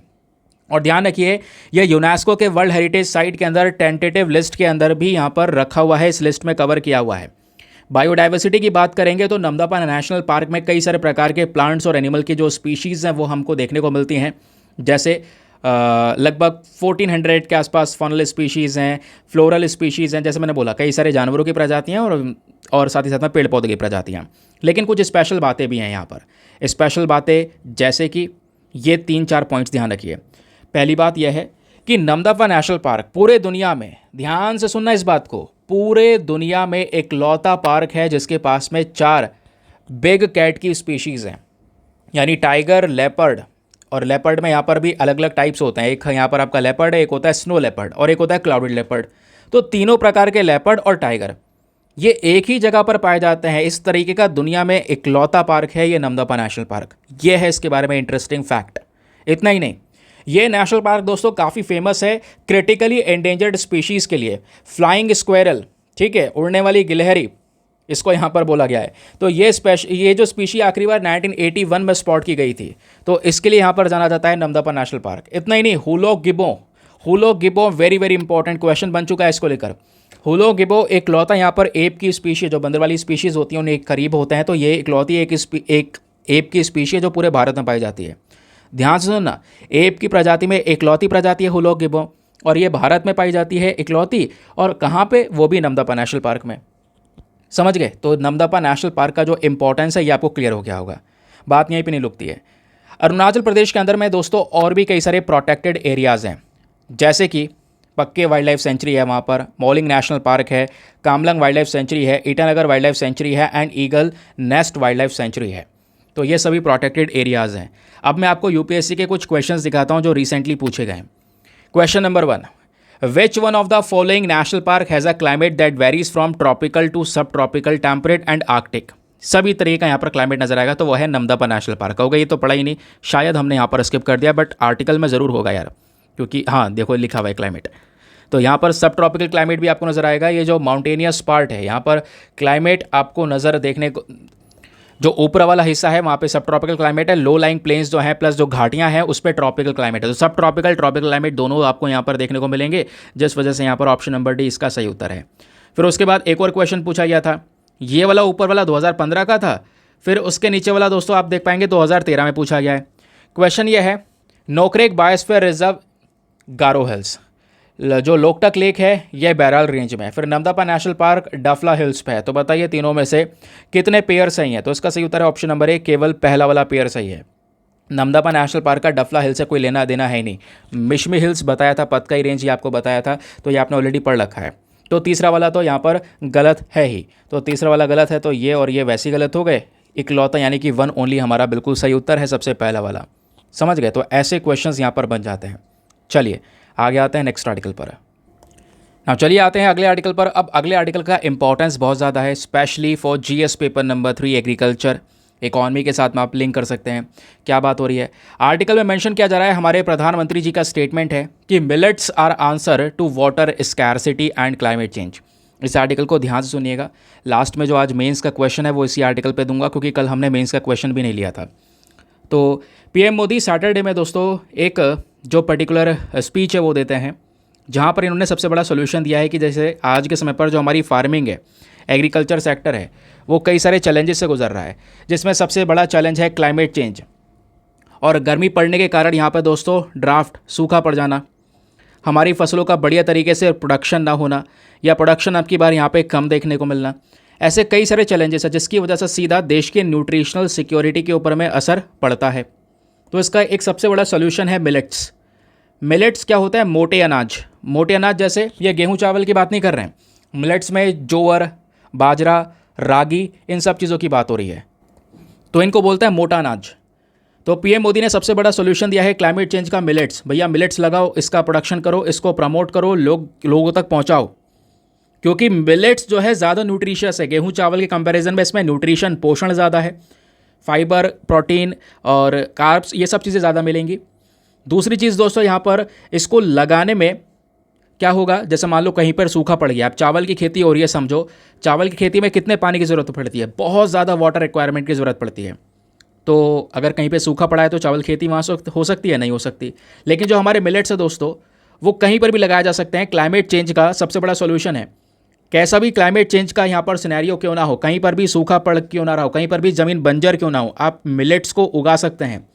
Speaker 1: और ध्यान रखिए यह यूनेस्को के वर्ल्ड हेरिटेज साइट के अंदर टेंटेटिव लिस्ट के अंदर भी यहाँ पर रखा हुआ है, इस लिस्ट में कवर किया हुआ है। बायोडाइवर्सिटी की बात करेंगे तो नमदफा नेशनल पार्क में कई सारे प्रकार के प्लांट्स और एनिमल की जो स्पीशीज़ हैं वो हमको देखने को मिलती हैं, जैसे लगभग 1400 के आसपास फॉनल स्पीशीज़ हैं, फ्लोरल स्पीशीज़ हैं, जैसे मैंने बोला कई सारे जानवरों की प्रजातियाँ और साथ ही साथ में पेड़ पौधों की प्रजातियाँ। लेकिन कुछ स्पेशल बातें भी हैं यहाँ पर। स्पेशल बातें जैसे कि ये 3-4 पॉइंट्स ध्यान रखिए। पहली बात यह है कि नमदफा नेशनल पार्क पूरे दुनिया में, ध्यान से सुनना इस बात को, पूरे दुनिया में इकलौता पार्क है जिसके पास में 4 बिग कैट की स्पीशीज़ हैं, यानी टाइगर, लेपर्ड, और लेपर्ड में यहाँ पर भी अलग अलग टाइप्स होते हैं। एक यहाँ पर आपका लेपर्ड है, एक होता है स्नो लेपर्ड और एक होता है क्लाउडेड लेपर्ड। तो तीनों प्रकार के लेपर्ड और टाइगर ये एक ही जगह पर पाए जाते हैं। इस तरीके का दुनिया में इकलौता पार्क है ये नमदफा नेशनल पार्क। ये है इसके बारे में इंटरेस्टिंग फैक्ट। इतना ही नहीं, ये नेशनल पार्क दोस्तों काफ़ी फेमस है क्रिटिकली एंडेंजर्ड स्पीशीज़ के लिए। फ्लाइंग स्क्वेरल, ठीक है, उड़ने वाली गिलहरी, इसको यहाँ पर बोला गया है। तो ये जो स्पीशी आखिरी बार 1981 में स्पॉट की गई थी, तो इसके लिए यहाँ पर जाना जाता है नमदफा नेशनल पार्क। इतना ही नहीं, हुलो गिबो वेरी वेरी इंपॉर्टेंट क्वेश्चन बन चुका है इसको लेकर। हुलो गिबो इकलौता यहाँ पर एप की स्पीशी, जो बंदर वाली स्पीशीज़ होती हैं उन्हें करीब होते हैं, तो ये इकलौती एक एप की स्पीशी है जो पूरे भारत में पाई जाती है। ध्यान से सुनना, एप की प्रजाति में इकलौती प्रजाति है हुलो गिबो और ये भारत में पाई जाती है इकलौती। और कहाँ पे? वो भी नमदफा नेशनल पार्क में। समझ गए? तो नमदफा नेशनल पार्क का जो इंपॉर्टेंस है ये आपको क्लियर हो गया होगा। बात यहीं पे नहीं रुकती है। अरुणाचल प्रदेश के अंदर में दोस्तों और भी कई सारे प्रोटेक्टेड एरियाज़ हैं, जैसे कि पक्के वाइल्ड लाइफ सेंचुरी है, वहाँ पर मॉलिंग नेशनल पार्क है, कामलंग वाइल्ड लाइफ सेंचुरी है, ईटानगर वाइल्ड लाइफ सेंचुरी है and eagle nest wild life century है। तो ये सभी प्रोटेक्टेड एरियाज़ हैं। अब मैं आपको यूपीएससी के कुछ क्वेश्चंस दिखाता हूँ जो रिसेंटली पूछे गए हैं। Question number 1, which one of the following national park has a climate that varies from tropical to sub tropical, temperate and arctic? सभी तरीके का यहाँ पर क्लाइमेट नजर आएगा, तो वो है नमदफा नेशनल पार्क। होगा ये तो पढ़ा ही नहीं, शायद हमने यहाँ पर स्किप कर दिया, बट आर्टिकल में ज़रूर होगा यार, क्योंकि हाँ देखो लिखा हुआ है क्लाइमेट। तो यहाँ पर सब ट्रॉपिकल क्लाइमेट भी आपको नज़र आएगा। ये जो माउंटेनियस पार्ट है यहाँ पर क्लाइमेट आपको नज़र देखने को, जो ऊपर वाला हिस्सा है वहाँ पे सब ट्रॉपिकल क्लाइमेट है, लो लाइंग प्लेन्स जो हैं प्लस जो घाटियाँ हैं उस पर ट्रॉपिकल क्लाइमेट है। तो सब ट्रॉपिकल ट्रॉपिकल क्लाइमेट दोनों आपको यहाँ पर देखने को मिलेंगे, जिस वजह से यहाँ पर ऑप्शन नंबर डी इसका सही उत्तर है। फिर उसके बाद एक और क्वेश्चन पूछा गया था, ये वाला ऊपर वाला 2015 का था, फिर उसके नीचे वाला दोस्तों आप देख पाएंगे 2013 में पूछा गया है। क्वेश्चन ये है, नोकरेक बायोस्फीयर रिजर्व गारो हिल्स, जो लोकटक लेक है ये बैराल रेंज में है। फिर नमदपा नेशनल पार्क डफला हिल्स पे है। तो बताइए तीनों में से कितने पेयर सही हैं? तो इसका सही उत्तर है ऑप्शन नंबर ए, केवल पहला वाला पेयर सही है। नमदपा नेशनल पार्क का डफला हिल से कोई लेना देना है नहीं। मिशमी हिल्स बताया था, पतकाई रेंज ये आपको बताया था, तो ये आपने ऑलरेडी पढ़ रखा है। तो तीसरा वाला तो यहाँ पर गलत है ही, तो तीसरा वाला गलत है, तो ये और ये वैसे ही गलत हो गए। इकलौता यानी कि वन ओनली हमारा बिल्कुल सही उत्तर है, सबसे पहला वाला। समझ गए? तो ऐसे क्वेश्चंस यहाँ पर बन जाते हैं। चलिए आगे आते हैं नेक्स्ट आर्टिकल पर। अब चलिए आते हैं अगले आर्टिकल पर। अब अगले आर्टिकल का इंपॉर्टेंस बहुत ज़्यादा है, specially for GS paper number 3 agriculture economy के साथ में आप लिंक कर सकते हैं। क्या बात हो रही है? आर्टिकल में मेंशन किया जा रहा है, हमारे प्रधानमंत्री जी का स्टेटमेंट है कि millets are answer to water scarcity and climate change. इस आर्टिकल को ध्यान से सुनिएगा। लास्ट में जो आज मेंस का क्वेश्चन है वो इसी आर्टिकल पे दूंगा, क्योंकि कल हमने मेंस का क्वेश्चन भी नहीं लिया था। तो पीएम मोदी सैटरडे में दोस्तों एक जो पर्टिकुलर स्पीच है वो देते हैं, जहाँ पर इन्होंने सबसे बड़ा सोल्यूशन दिया है कि जैसे आज के समय पर जो हमारी फार्मिंग है, एग्रीकल्चर सेक्टर है, वो कई सारे चैलेंजेस से गुजर रहा है, जिसमें सबसे बड़ा चैलेंज है क्लाइमेट चेंज। और गर्मी पड़ने के कारण यहाँ पर दोस्तों ड्राफ्ट, सूखा पड़ जाना, हमारी फसलों का बढ़िया तरीके से प्रोडक्शन ना होना, या प्रोडक्शन अब की बार यहाँ पे कम देखने को मिलना, ऐसे कई सारे चैलेंजेस है, जिसकी वजह से सीधा देश के न्यूट्रिशनल सिक्योरिटी के ऊपर में असर पड़ता है। तो इसका एक सबसे बड़ा सोल्यूशन है मिलेट्स। मिलेट्स क्या होता है? मोटे अनाज। मोटे अनाज जैसे ये गेहूं चावल की बात नहीं कर रहे हैं, मिलेट्स में जोवर, बाजरा, रागी, इन सब चीज़ों की बात हो रही है, तो इनको बोलते हैं मोटा अनाज। तो पीएम मोदी ने सबसे बड़ा सोल्यूशन दिया है क्लाइमेट चेंज का, मिलेट्स। भैया मिलेट्स लगाओ, इसका प्रोडक्शन करो, इसको प्रमोट करो, लोगों तक पहुंचाओ, क्योंकि मिलेट्स जो है ज़्यादा न्यूट्रिशियस है। गेहूं चावल के कंपैरिजन में इसमें न्यूट्रिशन, पोषण ज़्यादा है, फाइबर, प्रोटीन और कार्ब्स, ये सब चीज़ें ज़्यादा मिलेंगी। दूसरी चीज़ दोस्तों, यहाँ पर इसको लगाने में क्या होगा, जैसे मान लो कहीं पर सूखा पड़ गया, अब चावल की खेती हो रही है, समझो चावल की खेती में कितने पानी की ज़रूरत पड़ती है? बहुत ज़्यादा वाटर रिक्वायरमेंट की ज़रूरत पड़ती है। तो अगर कहीं पे सूखा पड़ा है तो चावल खेती वहाँ से हो सकती है? नहीं हो सकती। लेकिन जो हमारे मिलेट्स है दोस्तों, वो कहीं पर भी लगाए जा सकते हैं। क्लाइमेट चेंज का सबसे बड़ा सोल्यूशन है। कैसा भी क्लाइमेट चेंज का यहाँ पर सिनेरियो क्यों ना हो, कहीं पर भी सूखा पड़ क्यों ना रहा हो, कहीं पर भी ज़मीन बंजर क्यों ना हो, आप मिलेट्स को उगा सकते हैं,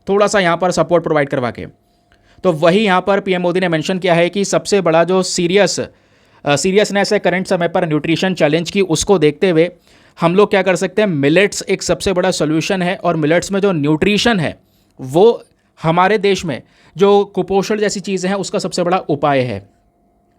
Speaker 1: थोड़ा सा यहाँ पर सपोर्ट प्रोवाइड करवा के। तो वही यहाँ पर पीएम मोदी ने मेंशन किया है कि सबसे बड़ा जो सीरियसनेस है करंट समय पर न्यूट्रिशन चैलेंज की, उसको देखते हुए हम लोग क्या कर सकते हैं, मिलेट्स एक सबसे बड़ा सोल्यूशन है। और मिलेट्स में जो न्यूट्रिशन है वो हमारे देश में जो कुपोषण जैसी चीज़ें हैं उसका सबसे बड़ा उपाय है।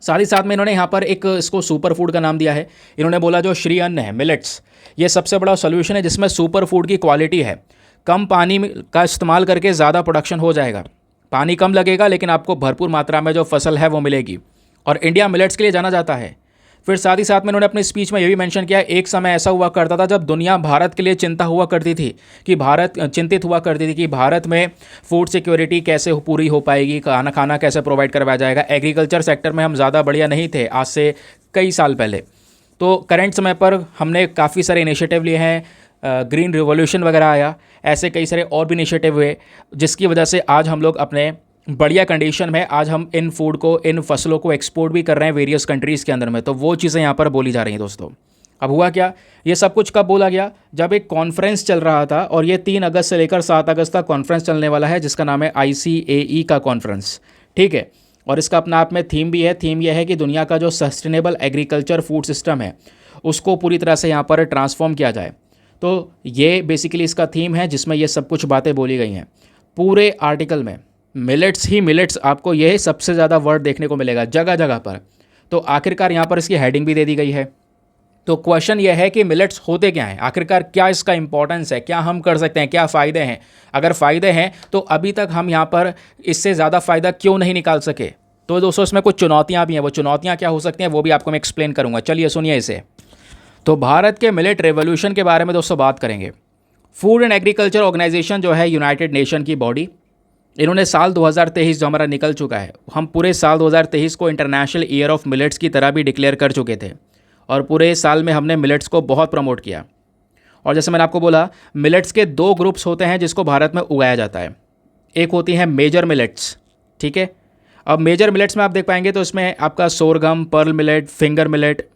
Speaker 1: साथ ही साथ में इन्होंने यहाँ पर एक इसको सुपर फूड का नाम दिया है। इन्होंने बोला जो श्री अन्न है, मिलेट्स, ये सबसे बड़ा सोल्यूशन है, जिसमें सुपर फूड की क्वालिटी है। कम पानी का इस्तेमाल करके ज़्यादा प्रोडक्शन हो जाएगा, पानी कम लगेगा लेकिन आपको भरपूर मात्रा में जो फसल है वो मिलेगी। और इंडिया मिलेट्स के लिए जाना जाता है। फिर साथ ही साथ में इन्होंने अपनी स्पीच में ये भी मेंशन किया, एक समय ऐसा हुआ करता था जब दुनिया भारत के लिए चिंतित हुआ करती थी कि भारत में फूड सिक्योरिटी कैसे पूरी हो पाएगी, खाना कैसे प्रोवाइड करवाया जाएगा। एग्रीकल्चर सेक्टर में हम ज़्यादा बढ़िया नहीं थे आज से कई साल पहले। तो करेंट समय पर हमने काफ़ी सारे इनिशिएटिव लिए हैं, ग्रीन रिवॉल्यूशन वगैरह आया, ऐसे कई सारे और भी इनिशिएटिव हुए, जिसकी वजह से आज हम लोग अपने बढ़िया कंडीशन में आज हम इन फूड को, इन फसलों को एक्सपोर्ट भी कर रहे हैं वेरियस कंट्रीज़ के अंदर में। तो वो चीज़ें यहाँ पर बोली जा रही हैं दोस्तों। अब हुआ क्या, ये सब कुछ कब बोला गया, जब एक कॉन्फ्रेंस चल रहा था, और ये 3 अगस्त से लेकर 7 अगस्त तक कॉन्फ्रेंस चलने वाला है, जिसका नाम है ICAE का कॉन्फ्रेंस। ठीक है, और इसका अपना आप में थीम भी है। थीम यह है कि दुनिया का जो सस्टेनेबल एग्रीकल्चर फूड सिस्टम है उसको पूरी तरह से यहाँ पर ट्रांसफॉर्म किया जाए। तो ये बेसिकली इसका थीम है, जिसमें ये सब कुछ बातें बोली गई हैं। पूरे आर्टिकल में मिलेट्स, आपको यह सबसे ज़्यादा वर्ड देखने को मिलेगा जगह जगह पर। तो आखिरकार यहाँ पर इसकी हेडिंग भी दे दी गई है। तो क्वेश्चन यह है कि मिलेट्स होते क्या हैं, आखिरकार क्या इसका इंपॉर्टेंस है, क्या हम कर सकते हैं, क्या फ़ायदे हैं। अगर फ़ायदे हैं तो अभी तक हम यहाँ पर इससे ज़्यादा फ़ायदा क्यों नहीं निकाल सके। तो दोस्तों इसमें कुछ चुनौतियाँ भी हैं, वो चुनौतियाँ क्या हो सकती हैं वो भी आपको मैं एक्सप्लेन करूँगा। चलिए सुनिए इसे। तो भारत के मिलेट रेवोल्यूशन के बारे में दोस्तों बात करेंगे। फूड एंड एग्रीकल्चर ऑर्गेनाइजेशन जो है यूनाइटेड नेशन की बॉडी, इन्होंने साल 2023 जो हमारा निकल चुका है, हम पूरे साल 2023 को इंटरनेशनल ईयर ऑफ मिलेट्स की तरह भी डिक्लेयर कर चुके थे और पूरे साल में हमने मिलेट्स को बहुत प्रमोट किया। और जैसे मैंने आपको बोला, मिलेट्स के दो ग्रुप्स होते हैं जिसको भारत में उगाया जाता है। एक होती हैं मेजर मिलेट्स, ठीक है। अब मेजर मिलेट्स में आप देख पाएंगे तो इसमें आपका sorghum, pearl millet, finger millet,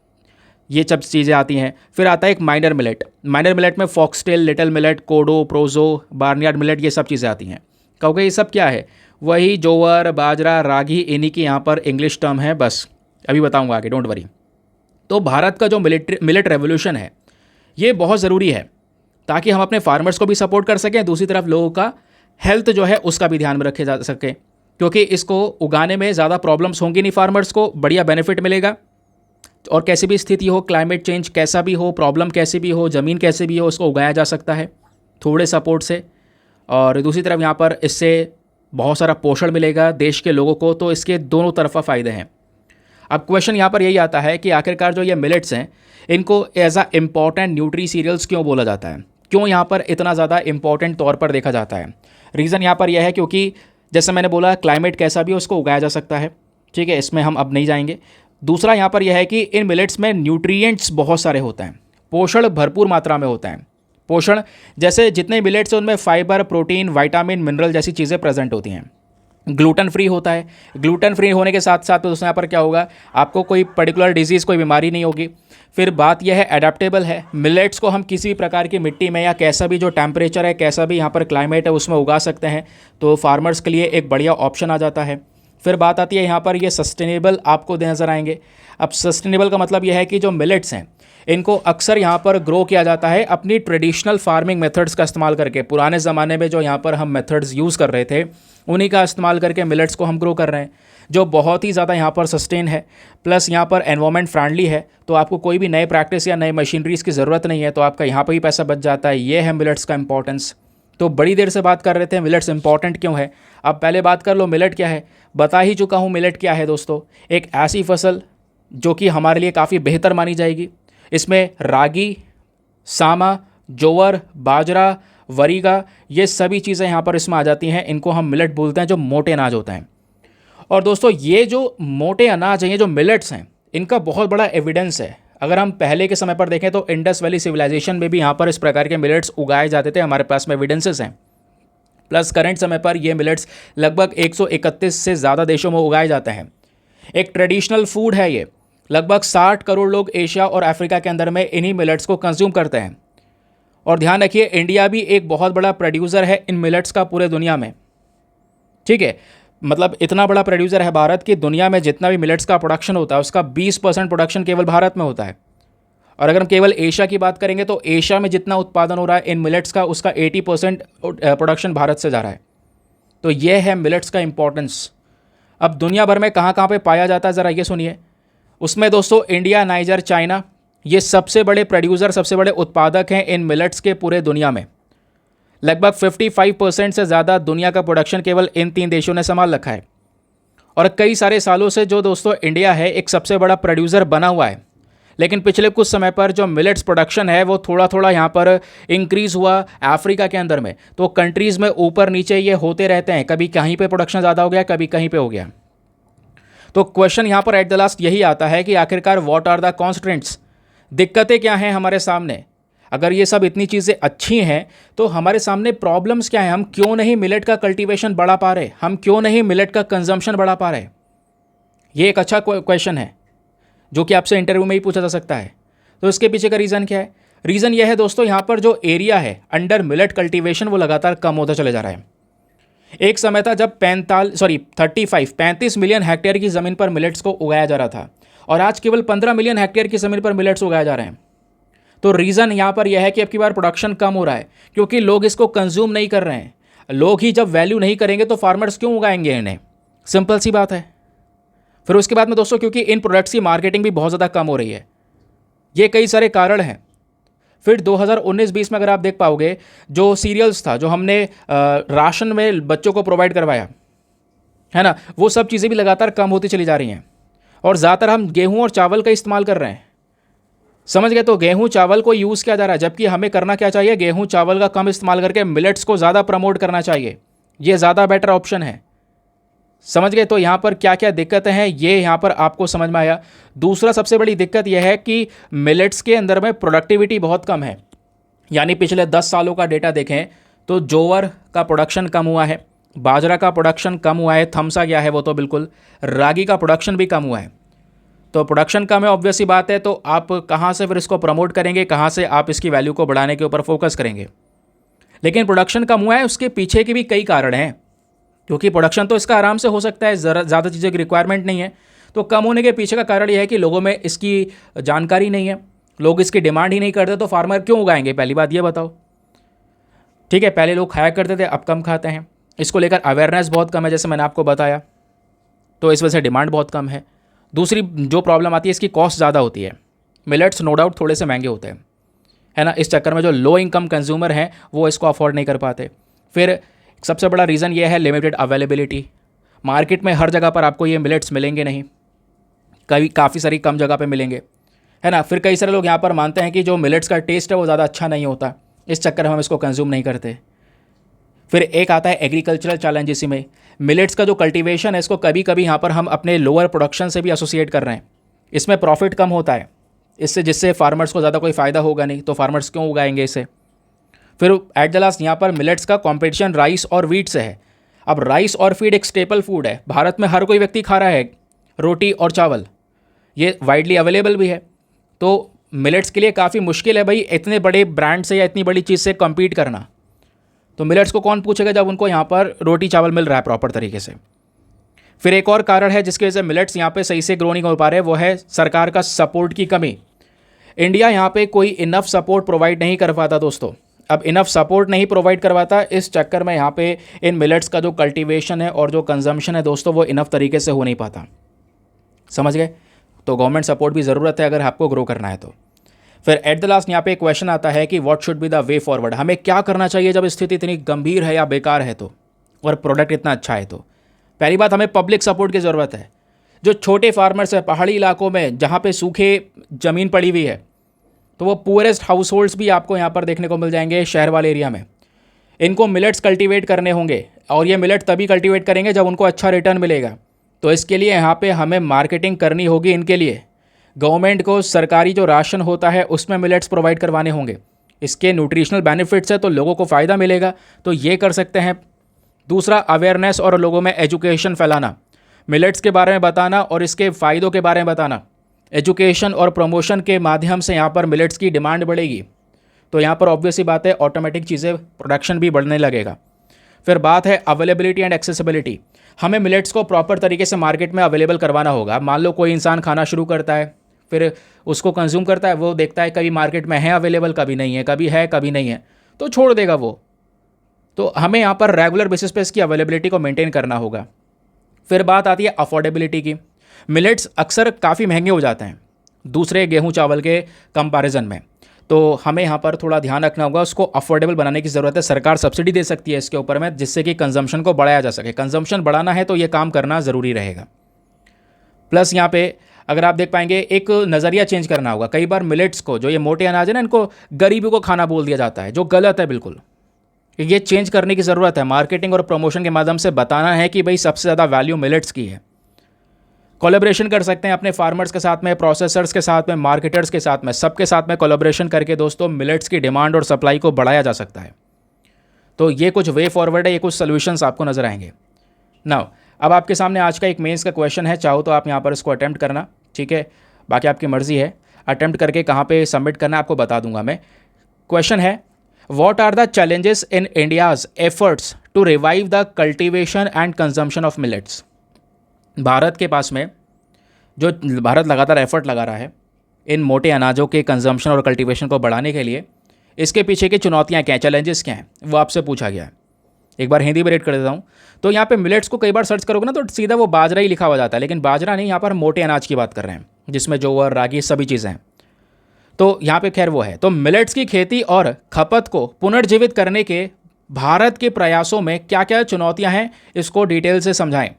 Speaker 1: ये सब चीज़ें आती हैं। फिर आता है एक माइनर मिलेट। माइनर मिलेट में foxtail, little millet, kodo, proso, barnyard millet, ये सब चीज़ें आती हैं। क्योंकि ये सब क्या है, वही जोवर, बाजरा, रागी, इन्हीं की यहाँ पर इंग्लिश टर्म है, बस अभी बताऊँगा आगे, डोंट वरी। तो भारत का जो मिलेट रेवोल्यूशन है ये बहुत ज़रूरी है ताकि हम अपने फार्मर्स को भी सपोर्ट कर सकें, दूसरी तरफ लोगों का हेल्थ जो है उसका भी ध्यान में रखे जा सके, क्योंकि इसको उगाने में ज़्यादा प्रॉब्लम्स होंगी नहीं, फार्मर्स को बढ़िया बेनिफिट मिलेगा। और कैसी भी स्थिति हो, क्लाइमेट चेंज कैसा भी हो, प्रॉब्लम कैसी भी हो, ज़मीन कैसी भी हो, उसको उगाया जा सकता है थोड़े सपोर्ट से। और दूसरी तरफ यहाँ पर इससे बहुत सारा पोषण मिलेगा देश के लोगों को, तो इसके दोनों तरफा फ़ायदे हैं। अब क्वेश्चन यहाँ पर यही आता है कि आखिरकार जो ये मिलेट्स हैं इनको as a important nutri cereals क्यों बोला जाता है, क्यों यहाँ पर इतना ज़्यादा इंपॉर्टेंट तौर पर देखा जाता है। रीज़न यहाँ पर यह है क्योंकि जैसे मैंने बोला, क्लाइमेट कैसा भी हो उसको उगाया जा सकता है, ठीक है, इसमें हम अब नहीं जाएंगे। दूसरा यहाँ पर यह है कि इन मिलेट्स में न्यूट्रिएंट्स बहुत सारे होते हैं, पोषण भरपूर मात्रा में होता है। पोषण जैसे जितने मिलेट्स हैं उनमें फाइबर, प्रोटीन, विटामिन, मिनरल जैसी चीज़ें प्रेजेंट होती हैं। ग्लूटेन फ्री होता है, ग्लूटेन फ्री होने के साथ साथ दोस्तों यहाँ पर क्या होगा, आपको कोई पर्टिकुलर डिजीज़, कोई बीमारी नहीं होगी। फिर बात यह है एडेप्टेबल है, मिलेट्स को हम किसी भी प्रकार की मिट्टी में या कैसा भी जो टेम्परेचर है, कैसा भी यहाँ पर क्लाइमेट है उसमें उगा सकते हैं, तो फार्मर्स के लिए एक बढ़िया ऑप्शन आ जाता है। फिर बात आती है यहाँ पर ये सस्टेनेबल आपको नज़र आएंगे। अब सस्टेनेबल का मतलब यह है कि जो मिलेट्स हैं इनको अक्सर यहाँ पर ग्रो किया जाता है अपनी ट्रेडिशनल फार्मिंग मेथड्स का इस्तेमाल करके। पुराने ज़माने में जो यहाँ पर हम मेथड्स यूज़ कर रहे थे उन्हीं का इस्तेमाल करके मिलेट्स को हम ग्रो कर रहे हैं, जो बहुत ही ज़्यादा यहाँ पर सस्टेन है, प्लस यहाँ पर एनवायरनमेंट फ्रेंडली है। तो आपको कोई भी नए प्रैक्टिस या नए मशीनरीज़ की ज़रूरत नहीं है, तो आपका यहाँ पर ही पैसा बच जाता है। ये है मिलेट्स का इंपॉर्टेंस। तो बड़ी देर से बात कर रहे थे मिलेट्स इंपॉर्टेंट क्यों है। अब पहले बात कर लो मिलेट क्या है। बता ही चुका हूँ मिलेट क्या है दोस्तों, एक ऐसी फसल जो कि हमारे लिए काफ़ी बेहतर मानी जाएगी। इसमें रागी, सामा, जोवर, बाजरा, वरीगा, ये सभी चीज़ें यहाँ पर इसमें आ जाती हैं। इनको हम मिलेट बोलते हैं, जो मोटे अनाज होते हैं। और दोस्तों ये जो मोटे अनाज हैं, ये जो मिलेट्स हैं, इनका बहुत बड़ा एविडेंस है। अगर हम पहले के समय पर देखें तो इंडस वैली सिविलाइजेशन में भी यहाँ पर इस प्रकार के मिलेट्स उगाए जाते थे, हमारे पास में एविडेंसेस हैं। प्लस करंट समय पर ये मिलेट्स लगभग 131 से ज़्यादा देशों में उगाए जाते हैं। एक ट्रेडिशनल फूड है ये। लगभग 60 करोड़ लोग एशिया और अफ्रीका के अंदर में इन्हीं मिलेट्स को कंज्यूम करते हैं। और ध्यान रखिए, इंडिया भी एक बहुत बड़ा प्रोड्यूसर है इन मिलेट्स का पूरे दुनिया में, ठीक है। मतलब इतना बड़ा प्रोड्यूसर है भारत की, दुनिया में जितना भी मिलेट्स का प्रोडक्शन होता है उसका 20% प्रोडक्शन केवल भारत में होता है। और अगर हम केवल एशिया की बात करेंगे तो एशिया में जितना उत्पादन हो रहा है इन मिलेट्स का, उसका 80% प्रोडक्शन भारत से जा रहा है। तो ये है मिलेट्स का इंपॉर्टेंस। अब दुनिया भर में कहाँ कहाँ पे पाया जाता है ज़रा ये सुनिए। उसमें दोस्तों इंडिया, नाइजर, चाइना, ये सबसे बड़े प्रोड्यूसर, सबसे बड़े उत्पादक हैं इन मिलेट्स के पूरे दुनिया में। लगभग 55% से ज़्यादा दुनिया का प्रोडक्शन केवल इन 3 देशों ने संभाल रखा है। और कई सारे सालों से जो दोस्तों इंडिया है एक सबसे बड़ा प्रोड्यूसर बना हुआ है, लेकिन पिछले कुछ समय पर जो मिलेट्स प्रोडक्शन है वो थोड़ा थोड़ा यहाँ पर इंक्रीज़ हुआ अफ्रीका के अंदर में। तो कंट्रीज़ में ऊपर नीचे ये होते रहते हैं, कभी कहीं पे प्रोडक्शन ज़्यादा हो गया, कभी कहीं पे हो गया। तो क्वेश्चन यहाँ पर एट द लास्ट यही आता है कि आखिरकार व्हाट आर द कॉन्स्ट्रेंट्स, दिक्कतें क्या हैं हमारे सामने। अगर ये सब इतनी चीज़ें अच्छी हैं तो हमारे सामने प्रॉब्लम्स क्या हैं। हम क्यों नहीं मिलेट का कल्टीवेशन बढ़ा पा रहे, हम क्यों नहीं मिलेट का कंजम्पशन बढ़ा पा रहे। ये एक अच्छा क्वेश्चन है जो कि आपसे इंटरव्यू में ही पूछा जा सकता है। तो इसके पीछे का रीज़न क्या है। रीज़न यह है दोस्तों, यहाँ पर जो एरिया है अंडर मिलेट कल्टीवेशन वो लगातार कम होता चले जा रहा है। एक समय था जब 35 मिलियन हेक्टेयर की ज़मीन पर मिलेट्स को उगाया जा रहा था, और आज केवल 15 मिलियन हेक्टेयर की ज़मीन पर मिलेट्स उगाए जा रहे हैं। तो रीज़न यहाँ पर यह है कि अब की बार प्रोडक्शन कम हो रहा है क्योंकि लोग इसको कंज्यूम नहीं कर रहे हैं। लोग ही जब वैल्यू नहीं करेंगे तो फार्मर्स क्यों उगाएंगे इन्हें, सिंपल सी बात है। फिर उसके बाद में दोस्तों क्योंकि इन प्रोडक्ट्स की मार्केटिंग भी बहुत ज़्यादा कम हो रही है, ये कई सारे कारण हैं। फिर 2019-20 में अगर आप देख पाओगे, जो सीरियल्स था, जो हमने राशन में बच्चों को प्रोवाइड करवाया है ना, वो सब चीज़ें भी लगातार कम होती चली जा रही हैं। और ज़्यादातर हम गेहूं और चावल का इस्तेमाल कर रहे हैं, समझ गए। तो गेहूं चावल को यूज़ किया जा रहा है, जबकि हमें करना क्या चाहिए, गेहूं चावल का कम इस्तेमाल करके मिलेट्स को ज़्यादा प्रमोट करना चाहिए। ये ज़्यादा बेटर ऑप्शन है। समझ गए? तो यहाँ पर क्या क्या दिक्कतें हैं ये यहाँ पर आपको समझ में आया। दूसरा सबसे बड़ी दिक्कत यह है कि मिलेट्स के अंदर में प्रोडक्टिविटी बहुत कम है। यानी पिछले 10 सालों का डेटा देखें तो जोवर का प्रोडक्शन कम हुआ है, बाजरा का प्रोडक्शन कम हुआ है, थमसा गया है वो तो बिल्कुल, रागी का प्रोडक्शन भी कम हुआ है। तो प्रोडक्शन कम है, ऑब्वियस सी बात है, तो आप कहाँ से फिर इसको प्रमोट करेंगे, कहाँ से आप इसकी वैल्यू को बढ़ाने के ऊपर फोकस करेंगे। लेकिन प्रोडक्शन कम हुआ है, उसके पीछे के भी कई कारण हैं, क्योंकि प्रोडक्शन तो इसका आराम से हो सकता है, ज़्यादा चीज़ों की रिक्वायरमेंट नहीं है। तो कम होने के पीछे का कारण यह है कि लोगों में इसकी जानकारी नहीं है, लोग इसकी डिमांड ही नहीं करते, तो फार्मर क्यों उगाएंगे, पहली बात ये बताओ। ठीक है, पहले लोग खाया करते थे, अब कम खाते हैं, इसको लेकर अवेयरनेस बहुत कम है, जैसे मैंने आपको बताया, तो इस वजह से डिमांड बहुत कम है। दूसरी जो प्रॉब्लम आती है, इसकी कॉस्ट ज़्यादा होती है। मिलेट्स नो डाउट थोड़े से महंगे होते हैं, है ना, इस चक्कर में जो लो इनकम कंज्यूमर हैं वो इसको अफोर्ड नहीं कर पाते। फिर सबसे बड़ा रीज़न ये है लिमिटेड अवेलेबिलिटी। मार्केट में हर जगह पर आपको ये मिलेट्स मिलेंगे नहीं, काफ़ी सारी कम जगह पे मिलेंगे, है ना। फिर कई सारे लोग यहाँ पर मानते हैं कि जो मिलेट्स का टेस्ट है वो ज़्यादा अच्छा नहीं होता, इस चक्कर में हम इसको कंज्यूम नहीं करते। फिर एक आता है एग्रीकल्चरल चैलेंज। इसी में मिलेट्स का जो कल्टीवेशन है, इसको कभी कभी यहाँ पर हम अपने लोअर प्रोडक्शन से भी एसोसिएट कर रहे हैं। इसमें प्रॉफिट कम होता है, जिससे फार्मर्स को ज़्यादा कोई फ़ायदा होगा नहीं, तो फार्मर्स क्यों उगाएंगे इसे। फिर एट द लास्ट यहाँ पर मिलेट्स का कॉम्पिटिशन राइस और वीट से है। अब राइस और फीड एक स्टेपल फूड है, भारत में हर कोई व्यक्ति खा रहा है रोटी और चावल, ये वाइडली अवेलेबल भी है। तो मिलेट्स के लिए काफ़ी मुश्किल है भाई इतने बड़े ब्रांड से या इतनी बड़ी चीज़ से कम्पीट करना। तो मिलेट्स को कौन पूछेगा जब उनको यहाँ पर रोटी चावल मिल रहा है प्रॉपर तरीके से। फिर एक और कारण है जिसकी वजह से मिलेट्स यहाँ पे सही से ग्रो नहीं हो पा रहे, वो है सरकार का सपोर्ट की कमी। इंडिया यहाँ पे कोई इनफ सपोर्ट प्रोवाइड नहीं कर पाता दोस्तों। अब इनफ सपोर्ट नहीं प्रोवाइड करवाता, इस चक्कर में यहाँ पे इन मिलेट्स का जो कल्टीवेशन है और जो कंजम्पशन है दोस्तों, वो इनफ तरीके से हो नहीं पाता। समझ गए? तो गवर्नमेंट सपोर्ट भी ज़रूरत है अगर आपको ग्रो करना है तो। फिर एट द लास्ट यहाँ पे एक क्वेश्चन आता है कि what should be the way forward. हमें क्या करना चाहिए जब स्थिति इतनी गंभीर है या बेकार है तो, और प्रोडक्ट इतना अच्छा है तो। पहली बात, हमें पब्लिक सपोर्ट की ज़रूरत है। जो छोटे फार्मर्स हैं पहाड़ी इलाकों में जहाँ पे सूखे ज़मीन पड़ी हुई है, तो वो पुअरेस्ट हाउस होल्ड्स भी आपको यहाँ पर देखने को मिल जाएंगे शहर वाले एरिया में। इनको मिलेट्स कल्टीवेट करने होंगे, और ये मिलेट तभी कल्टीवेट करेंगे जब उनको अच्छा रिटर्न मिलेगा। तो इसके लिए यहाँ पे हमें मार्केटिंग करनी होगी इनके लिए। गवर्नमेंट को सरकारी जो राशन होता है उसमें मिलेट्स प्रोवाइड करवाने होंगे। इसके न्यूट्रिशनल बेनिफिट्स है तो लोगों को फ़ायदा मिलेगा, तो ये कर सकते हैं। दूसरा, अवेयरनेस और लोगों में एजुकेशन फैलाना, मिलेट्स के बारे में बताना और इसके फ़ायदों के बारे में बताना। एजुकेशन और प्रमोशन के माध्यम से यहाँ पर मिलेट्स की डिमांड बढ़ेगी, तो यहाँ पर ऑब्वियस ही बात है ऑटोमेटिक चीज़ें प्रोडक्शन भी बढ़ने लगेगा। फिर बात है अवेलेबिलिटी एंड एक्सेसिबिलिटी। हमें मिलेट्स को प्रॉपर तरीके से मार्केट में अवेलेबल करवाना होगा। मान लो कोई इंसान खाना शुरू करता है, फिर उसको कंज्यूम करता है, वो देखता है कभी मार्केट में है अवेलेबल, कभी नहीं है, कभी नहीं है, तो छोड़ देगा वो। तो हमें यहाँ पर रेगुलर बेसिस पे इसकी अवेलेबिलिटी को मेंटेन करना होगा। फिर बात आती है अफोर्डेबिलिटी की। मिलेट्स अक्सर काफ़ी महंगे हो जाते हैं दूसरे गेहूं चावल के कंपैरिजन में, तो हमें यहाँ पर थोड़ा ध्यान रखना होगा, उसको अफोर्डेबल बनाने की ज़रूरत है। सरकार सब्सिडी दे सकती है इसके ऊपर में, जिससे कि कंजम्पशन को बढ़ाया जा सके। कंजम्पशन बढ़ाना है तो ये काम करना ज़रूरी रहेगा। प्लस यहाँ पे अगर आप देख पाएंगे एक नज़रिया चेंज करना होगा। कई बार मिलेट्स को, जो ये मोटे अनाज है ना, इनको गरीबी को खाना बोल दिया जाता है, जो गलत है बिल्कुल। ये चेंज करने की ज़रूरत है। मार्केटिंग और प्रमोशन के माध्यम से बताना है कि भाई सबसे ज़्यादा वैल्यू मिलेट्स की है। कोलैबोरेशन कर सकते हैं अपने फार्मर्स के साथ में, प्रोसेसर्स के साथ में, मार्केटर्स के साथ में, सबके साथ में कोलैबोरेशन करके दोस्तों मिलेट्स की डिमांड और सप्लाई को बढ़ाया जा सकता है। तो ये कुछ वे फॉरवर्ड है, ये कुछ सोल्यूशंस आपको नजर आएंगे। नाउ अब आपके सामने आज का एक मेंस का क्वेश्चन है, चाहो तो आप यहाँ पर इसको अटेम्प्ट करना, ठीक है, बाकी आपकी मर्जी है। अटेम्प्ट करके कहाँ पे सबमिट करना आपको बता दूंगा मैं। क्वेश्चन है, what are the challenges in India's efforts to revive the cultivation and consumption of millets. Bharat के पास में, जो भारत लगातार एफर्ट लगा रहा है इन मोटे अनाजों के कंजम्पशन और कल्टीवेशन को बढ़ाने के लिए, इसके पीछे की चुनौतियाँ क्या हैं, चैलेंजेस क्या हैं, वो आपसे पूछा गया है। एक बार हिंदी में रेड कर देता हूँ। तो यहाँ पे मिलेट्स को कई बार सर्च करोगे ना तो सीधा वो बाजरा ही लिखा हुआ जाता है, लेकिन बाजरा नहीं, यहाँ पर मोटे अनाज की बात कर रहे हैं जिसमें जोवर, रागी, सभी चीज़ें हैं। तो यहाँ पे खैर वो है। तो मिलेट्स की खेती और खपत को पुनर्जीवित करने के भारत के प्रयासों में क्या क्या चुनौतियाँ हैं, इसको डिटेल से समझाएं।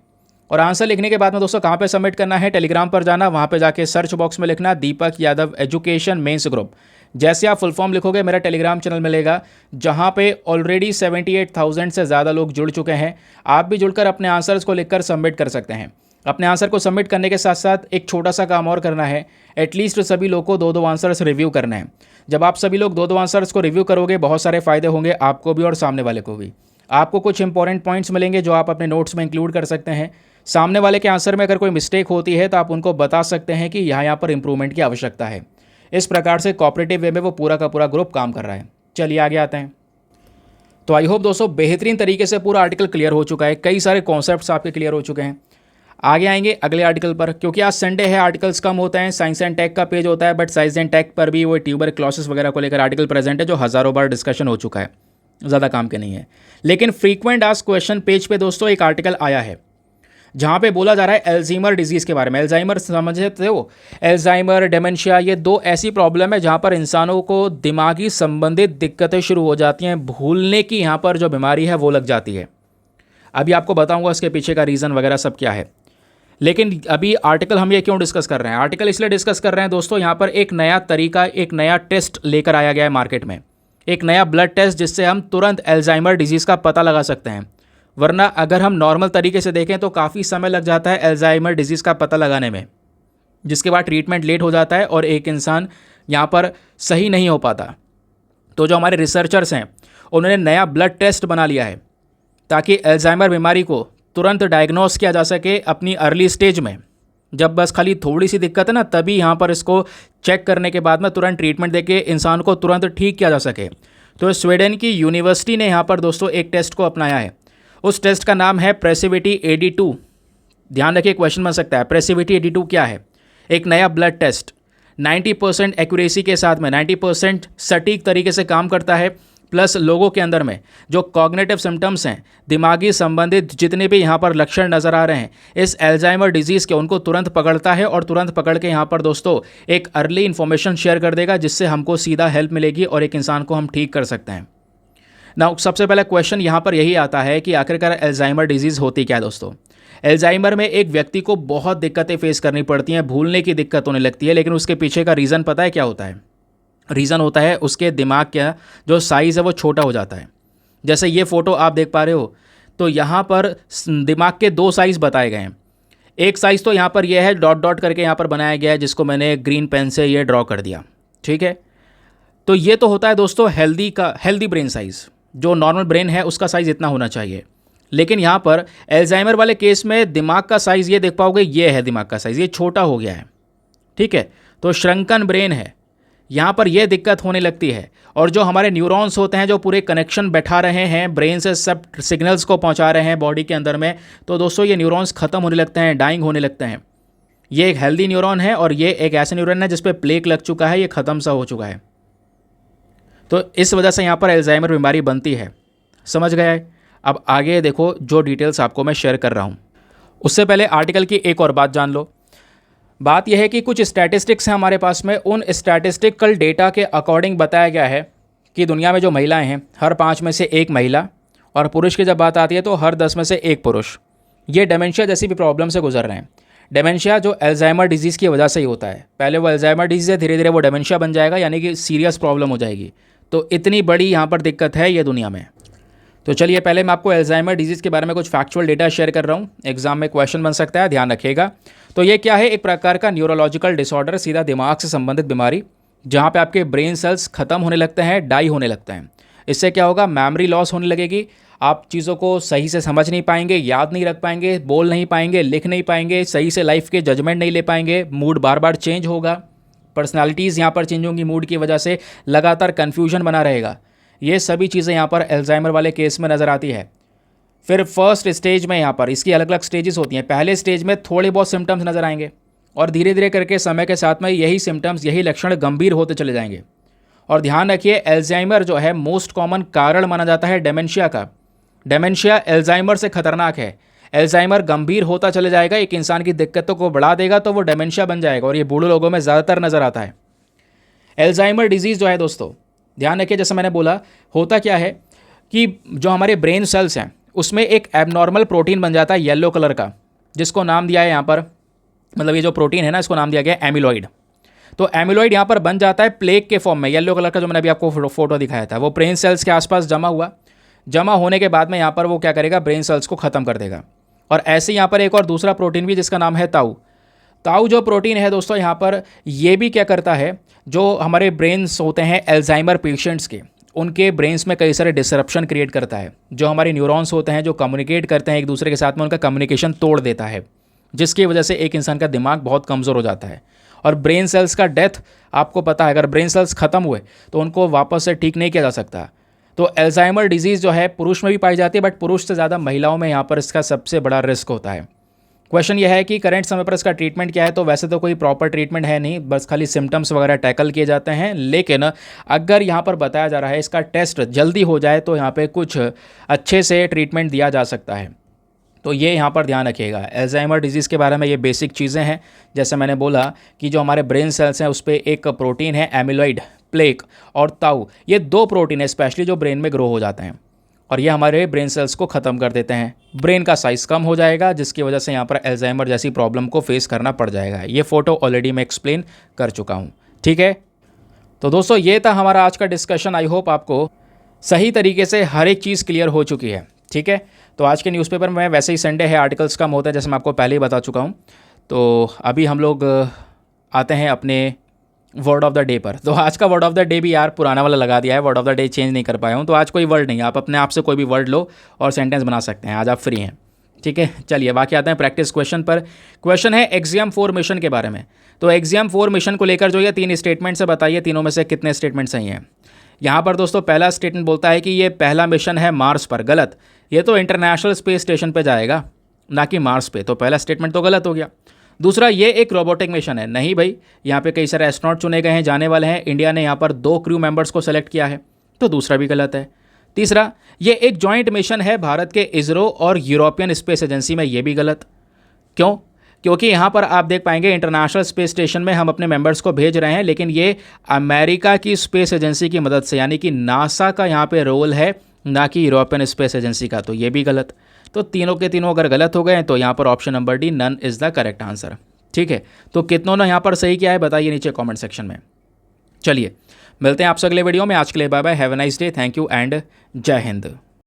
Speaker 1: और आंसर लिखने के बाद में दोस्तों कहाँ पे सबमिट करना है, टेलीग्राम पर जाना, वहाँ पे जाके सर्च बॉक्स में लिखना दीपक यादव एजुकेशन मेंस ग्रुप। जैसे आप फुल फॉर्म लिखोगे मेरा टेलीग्राम चैनल मिलेगा, जहाँ पे ऑलरेडी 78,000 से ज़्यादा लोग जुड़ चुके हैं। आप भी जुड़कर अपने आंसर्स को लिखकर सबमिट कर सकते हैं। अपने आंसर को सबमिट करने के साथ साथ एक छोटा सा काम और करना है, एटलीस्ट सभी लोग को 2-2 आंसर्स रिव्यू करना है। जब आप सभी लोग 2-2 आंसर्स को रिव्यू करोगे बहुत सारे फ़ायदे होंगे आपको भी और सामने वाले को भी। आपको कुछ इंपॉर्टेंट पॉइंट्स मिलेंगे जो आप अपने नोट्स में इंक्लूड कर सकते हैं। सामने वाले के आंसर में अगर कोई मिस्टेक होती है तो आप उनको बता सकते हैं कि यहाँ पर इंप्रूवमेंट की आवश्यकता है। इस प्रकार से कोऑपरेटिव वे में वो पूरा का पूरा ग्रुप काम कर रहा है। चलिए आगे आते हैं। तो आई होप दोस्तों बेहतरीन तरीके से पूरा आर्टिकल क्लियर हो चुका है, कई सारे कॉन्सेप्ट्स आपके क्लियर हो चुके हैं। आगे आएंगे अगले आर्टिकल पर, क्योंकि आज संडे है, आर्टिकल्स कम होते हैं, साइंस एंड टेक का पेज होता है, बट साइंस एंड टेक पर भी वो ट्यूबर क्लॉसेस वगैरह को लेकर आर्टिकल प्रेजेंट है जो हज़ारों बार डिस्कशन हो चुका है, ज़्यादा काम के नहीं है। लेकिन फ्रीक्वेंट आस्क्ड क्वेश्चन पेज पे दोस्तों एक आर्टिकल आया है जहाँ पे बोला जा रहा है एल्जाइमर डिजीज़ के बारे में। एल्जाइमर समझते हो, एल्जाइमर, डेमेंशिया, ये 2 ऐसी प्रॉब्लम है जहाँ पर इंसानों को दिमागी संबंधित दिक्कतें शुरू हो जाती हैं, भूलने की यहाँ पर जो बीमारी है वो लग जाती है। अभी आपको बताऊँगा इसके पीछे का रीज़न वगैरह सब क्या है। लेकिन अभी आर्टिकल हम ये क्यों डिस्कस कर रहे हैं, आर्टिकल इसलिए डिस्कस कर रहे हैं दोस्तों, यहाँ पर एक नया तरीका, एक नया टेस्ट लेकर आया गया है मार्केट में, एक नया ब्लड टेस्ट जिससे हम तुरंत एल्जाइमर डिजीज़ का पता लगा सकते हैं। वरना अगर हम नॉर्मल तरीके से देखें तो काफ़ी समय लग जाता है एल्जाइमर डिजीज़ का पता लगाने में, जिसके बाद ट्रीटमेंट लेट हो जाता है और एक इंसान यहाँ पर सही नहीं हो पाता। तो जो हमारे रिसर्चर्स हैं उन्होंने नया ब्लड टेस्ट बना लिया है ताकि एल्जाइमर बीमारी को तुरंत डायग्नोस किया जा सके अपनी अर्ली स्टेज में। जब बस खाली थोड़ी सी दिक्कत है ना, तभी यहाँ पर इसको चेक करने के बाद में तुरंत ट्रीटमेंट देके इंसान को तुरंत ठीक किया जा सके। तो स्वीडन की यूनिवर्सिटी ने यहाँ पर दोस्तों एक टेस्ट को अपनाया है। उस टेस्ट का नाम है प्रेसिविटी AD2। ध्यान रखिए, क्वेश्चन बन सकता है प्रेसिविटी AD2 क्या है। एक नया ब्लड टेस्ट 90% एक्यूरेसी के साथ में 90% सटीक तरीके से काम करता है, प्लस लोगों के अंदर में जो कॉग्निटिव सिम्टम्स हैं, दिमागी संबंधित जितने भी यहाँ पर लक्षण नज़र आ रहे हैं इस एल्जाइमर डिजीज़ के, उनको तुरंत पकड़ता है और तुरंत पकड़ के यहाँ पर दोस्तों एक अर्ली इन्फॉर्मेशन शेयर कर देगा, जिससे हमको सीधा हेल्प मिलेगी और एक इंसान को हम ठीक कर सकते हैं। नाउ सबसे पहला क्वेश्चन यहाँ पर यही आता है कि आखिरकार एल्जाइमर डिजीज़ होती क्या है दोस्तों। एल्जाइमर में एक व्यक्ति को बहुत दिक्कतें फेस करनी पड़ती हैं, भूलने की दिक्कत होने लगती है, लेकिन उसके पीछे का रीज़न पता है क्या होता है। रीज़न होता है उसके दिमाग का जो साइज़ है वो छोटा हो जाता है। जैसे ये फ़ोटो आप देख पा रहे हो तो यहाँ पर दिमाग के 2 साइज़ बताए गए हैं। एक साइज़ तो यहाँ पर यह है डॉट डॉट करके यहाँ पर बनाया गया है, जिसको मैंने ग्रीन पेन से ये ड्रॉ कर दिया, ठीक है। तो ये तो होता है दोस्तों हेल्दी ब्रेन साइज़, जो नॉर्मल ब्रेन है उसका साइज़ इतना होना चाहिए। लेकिन यहाँ पर एल्जाइमर वाले केस में दिमाग का साइज़ ये देख पाओगे, ये है दिमाग का साइज़, ये छोटा हो गया है, ठीक है। तो श्रंकन ब्रेन है, यहाँ पर यह दिक्कत होने लगती है। और जो हमारे न्यूरॉन्स होते हैं जो पूरे कनेक्शन बैठा रहे हैं, ब्रेन से सब सिग्नल्स को पहुँचा रहे हैं बॉडी के अंदर में, तो दोस्तों ये न्यूरॉन्स ख़त्म होने लगते हैं, डाइंग होने लगते हैं। ये एक हेल्दी न्यूरॉन है और ये एक ऐसा न्यूरॉन है जिस पे प्लेक लग चुका है, ये ख़त्म सा हो चुका है। तो इस वजह से यहाँ पर एल्जाइमर बीमारी बनती है, समझ गया है। अब आगे देखो जो डिटेल्स आपको मैं शेयर कर रहा हूँ, उससे पहले आर्टिकल की एक और बात जान लो। बात यह है कि कुछ स्टैटिस्टिक्स हैं हमारे पास में, उन स्टैटिस्टिकल डेटा के अकॉर्डिंग बताया गया है कि दुनिया में जो महिलाएं हैं हर 5 में से 1 महिला, और पुरुष की जब बात आती है तो हर 10 में से 1 पुरुष ये डेमेंशिया जैसी भी प्रॉब्लम से गुजर रहे हैं। डेमेंशिया जो एल्जाइमर डिजीज़ की वजह से ही होता है, पहले वो एल्जाइमर डिजीज़ है, धीरे धीरे वो डेमेंशिया बन जाएगा, यानी कि सीरियस प्रॉब्लम हो जाएगी। तो इतनी बड़ी यहाँ पर दिक्कत है ये दुनिया में। तो चलिए पहले मैं आपको एल्जाइमर डिजीज़ के बारे में कुछ फैक्चुअल डेटा शेयर कर रहा हूँ, एग्जाम में क्वेश्चन बन सकता है, ध्यान रखिएगा। तो ये क्या है, एक प्रकार का न्यूरोलॉजिकल डिसऑर्डर, सीधा दिमाग से संबंधित बीमारी, जहाँ पे आपके ब्रेन सेल्स ख़त्म होने लगते हैं, डाई होने लगते हैं। इससे क्या होगा, मेमोरी लॉस होने लगेगी, आप चीज़ों को सही से समझ नहीं पाएंगे, याद नहीं रख पाएंगे, बोल नहीं पाएंगे, लिख नहीं पाएंगे, सही से लाइफ के जजमेंट नहीं ले पाएंगे, मूड बार बार चेंज होगा, पर्सनालिटीज़ यहाँ पर चेंज होंगी मूड की वजह से, लगातार कन्फ्यूजन बना रहेगा। ये सभी चीज़ें यहाँ पर एल्जाइमर वाले केस में नज़र आती है। फिर फर्स्ट स्टेज में यहाँ पर इसकी अलग अलग स्टेजेस होती हैं। पहले स्टेज में थोड़े बहुत सिम्टम्स नज़र आएंगे और धीरे धीरे करके समय के साथ में यही सिम्टम्स, यही लक्षण गंभीर होते चले जाएंगे। और ध्यान रखिए, एल्जाइमर जो है मोस्ट कॉमन कारण माना जाता है डेमेंशिया का। डेमेंशिया एल्जाइमर से खतरनाक है। एल्जाइमर गंभीर होता चले जाएगा, एक इंसान की दिक्कतों को बढ़ा देगा तो वो डेमेंशिया बन जाएगा, और ये बूढ़े लोगों में ज़्यादातर नज़र आता है। एल्जाइमर डिजीज़ जो है दोस्तों, ध्यान रखिए, जैसे मैंने बोला, होता क्या है कि जो हमारे ब्रेन सेल्स हैं उसमें एक एबनॉर्मल प्रोटीन बन जाता है येलो कलर का, जिसको नाम दिया है यहाँ पर, मतलब ये जो प्रोटीन है ना, इसको नाम दिया गया है एमिलॉइड। तो एमिलॉइड यहाँ पर बन जाता है प्लेग के फॉर्म में, येलो कलर का जो मैंने अभी आपको फोटो दिखाया था, वो ब्रेन सेल्स के आसपास जमा होने के बाद में यहाँ पर वो क्या करेगा, ब्रेन सेल्स को ख़त्म कर देगा। और ऐसे यहाँ पर एक और दूसरा प्रोटीन भी जिसका नाम है ताऊ जो प्रोटीन है दोस्तों, यहाँ पर ये भी क्या करता है, जो हमारे ब्रेन्स होते हैं एल्जाइमर पेशेंट्स के, उनके ब्रेन्स में कई सारे डिसरप्शन क्रिएट करता है। जो हमारे न्यूरॉन्स होते हैं जो कम्युनिकेट करते हैं एक दूसरे के साथ में, उनका कम्युनिकेशन तोड़ देता है, जिसकी वजह से एक इंसान का दिमाग बहुत कमज़ोर हो जाता है। और ब्रेन सेल्स का डेथ आपको पता है, अगर ब्रेन सेल्स ख़त्म हुए तो उनको वापस से ठीक नहीं किया जा सकता। तो एल्जाइमर डिजीज़ जो है पुरुष में भी पाई जाती है, बट पुरुष से ज़्यादा महिलाओं में यहाँ पर इसका सबसे बड़ा रिस्क होता है। क्वेश्चन यह है कि करंट समय पर इसका ट्रीटमेंट क्या है। तो वैसे तो कोई प्रॉपर ट्रीटमेंट है नहीं, बस खाली सिम्टम्स वगैरह टैकल किए जाते हैं। लेकिन अगर यहाँ पर बताया जा रहा है इसका टेस्ट जल्दी हो जाए तो यहाँ पे कुछ अच्छे से ट्रीटमेंट दिया जा सकता है। तो ये यहाँ पर ध्यान रखिएगा। अल्जाइमर डिजीज़ के बारे में ये बेसिक चीज़ें हैं। जैसे मैंने बोला कि जो हमारे ब्रेन सेल्स हैं उस पर एक प्रोटीन है एमिलॉइड, प्लेक और ताऊ, ये 2 प्रोटीन है स्पेशली जो ब्रेन में ग्रो हो जाते हैं और ये हमारे ब्रेन सेल्स को ख़त्म कर देते हैं। ब्रेन का साइज़ कम हो जाएगा, जिसकी वजह से यहाँ पर अल्जाइमर जैसी प्रॉब्लम को फेस करना पड़ जाएगा। ये फ़ोटो ऑलरेडी मैं एक्सप्लेन कर चुका हूँ, ठीक है। तो दोस्तों ये था हमारा आज का डिस्कशन। आई होप आपको सही तरीके से हर एक चीज़ क्लियर हो चुकी है, ठीक है। तो आज के न्यूज़पेपर में वैसे ही संडे है, आर्टिकल्स कम होता है, जैसे मैं आपको पहले ही बता चुका हूँ। तो अभी हम लोग आते हैं अपने वर्ड ऑफ द डे पर। तो आज का वर्ड ऑफ द डे भी यार पुराना वाला लगा दिया है, word of the day change नहीं कर पाया हूँ। तो आज कोई वर्ड नहीं, आप अपने आप से कोई भी वर्ड लो और सेंटेंस बना सकते हैं, आज आप फ्री हैं, ठीक है। चलिए बाकी आते हैं प्रैक्टिस क्वेश्चन पर। क्वेश्चन है एक्सियम 4 मिशन के बारे में। तो एक्सियम 4 मिशन को लेकर जो ये 3 स्टेटमेंट से बताइए, तीनों में से कितने स्टेटमेंट सही हैं। यहाँ पर दोस्तों पहला स्टेटमेंट बोलता है कि ये पहला मिशन है मार्स पर, गलत। ये तो इंटरनेशनल स्पेस स्टेशन पे जाएगा, ना कि मार्स पे, तो पहला स्टेटमेंट तो गलत हो गया। दूसरा, ये एक रोबोटिक मिशन है, नहीं भाई, यहाँ पे कई सारे एस्ट्रोनॉट चुने गए हैं, जाने वाले हैं। इंडिया ने यहाँ पर 2 क्रू मेंबर्स को सेलेक्ट किया है, तो दूसरा भी गलत है। तीसरा, ये एक जॉइंट मिशन है भारत के इसरो और यूरोपियन स्पेस एजेंसी में, ये भी गलत। क्यों? क्योंकि यहाँ पर आप देख पाएंगे इंटरनेशनल स्पेस स्टेशन में हम अपने मेंबर्स को भेज रहे हैं, लेकिन ये अमेरिका की स्पेस एजेंसी की मदद से, यानी कि नासा का यहाँ पे रोल है, ना कि यूरोपियन स्पेस एजेंसी का, तो ये भी गलत। तो तीनों के तीनों अगर गलत हो गए तो यहाँ पर option number D, none is the correct answer, ठीक है। तो कितनों ने यहाँ पर सही किया है बताइए नीचे कमेंट सेक्शन में। चलिए मिलते हैं आपसे अगले वीडियो में। आज के लिए bye bye, have a nice day, thank you and जय हिंद।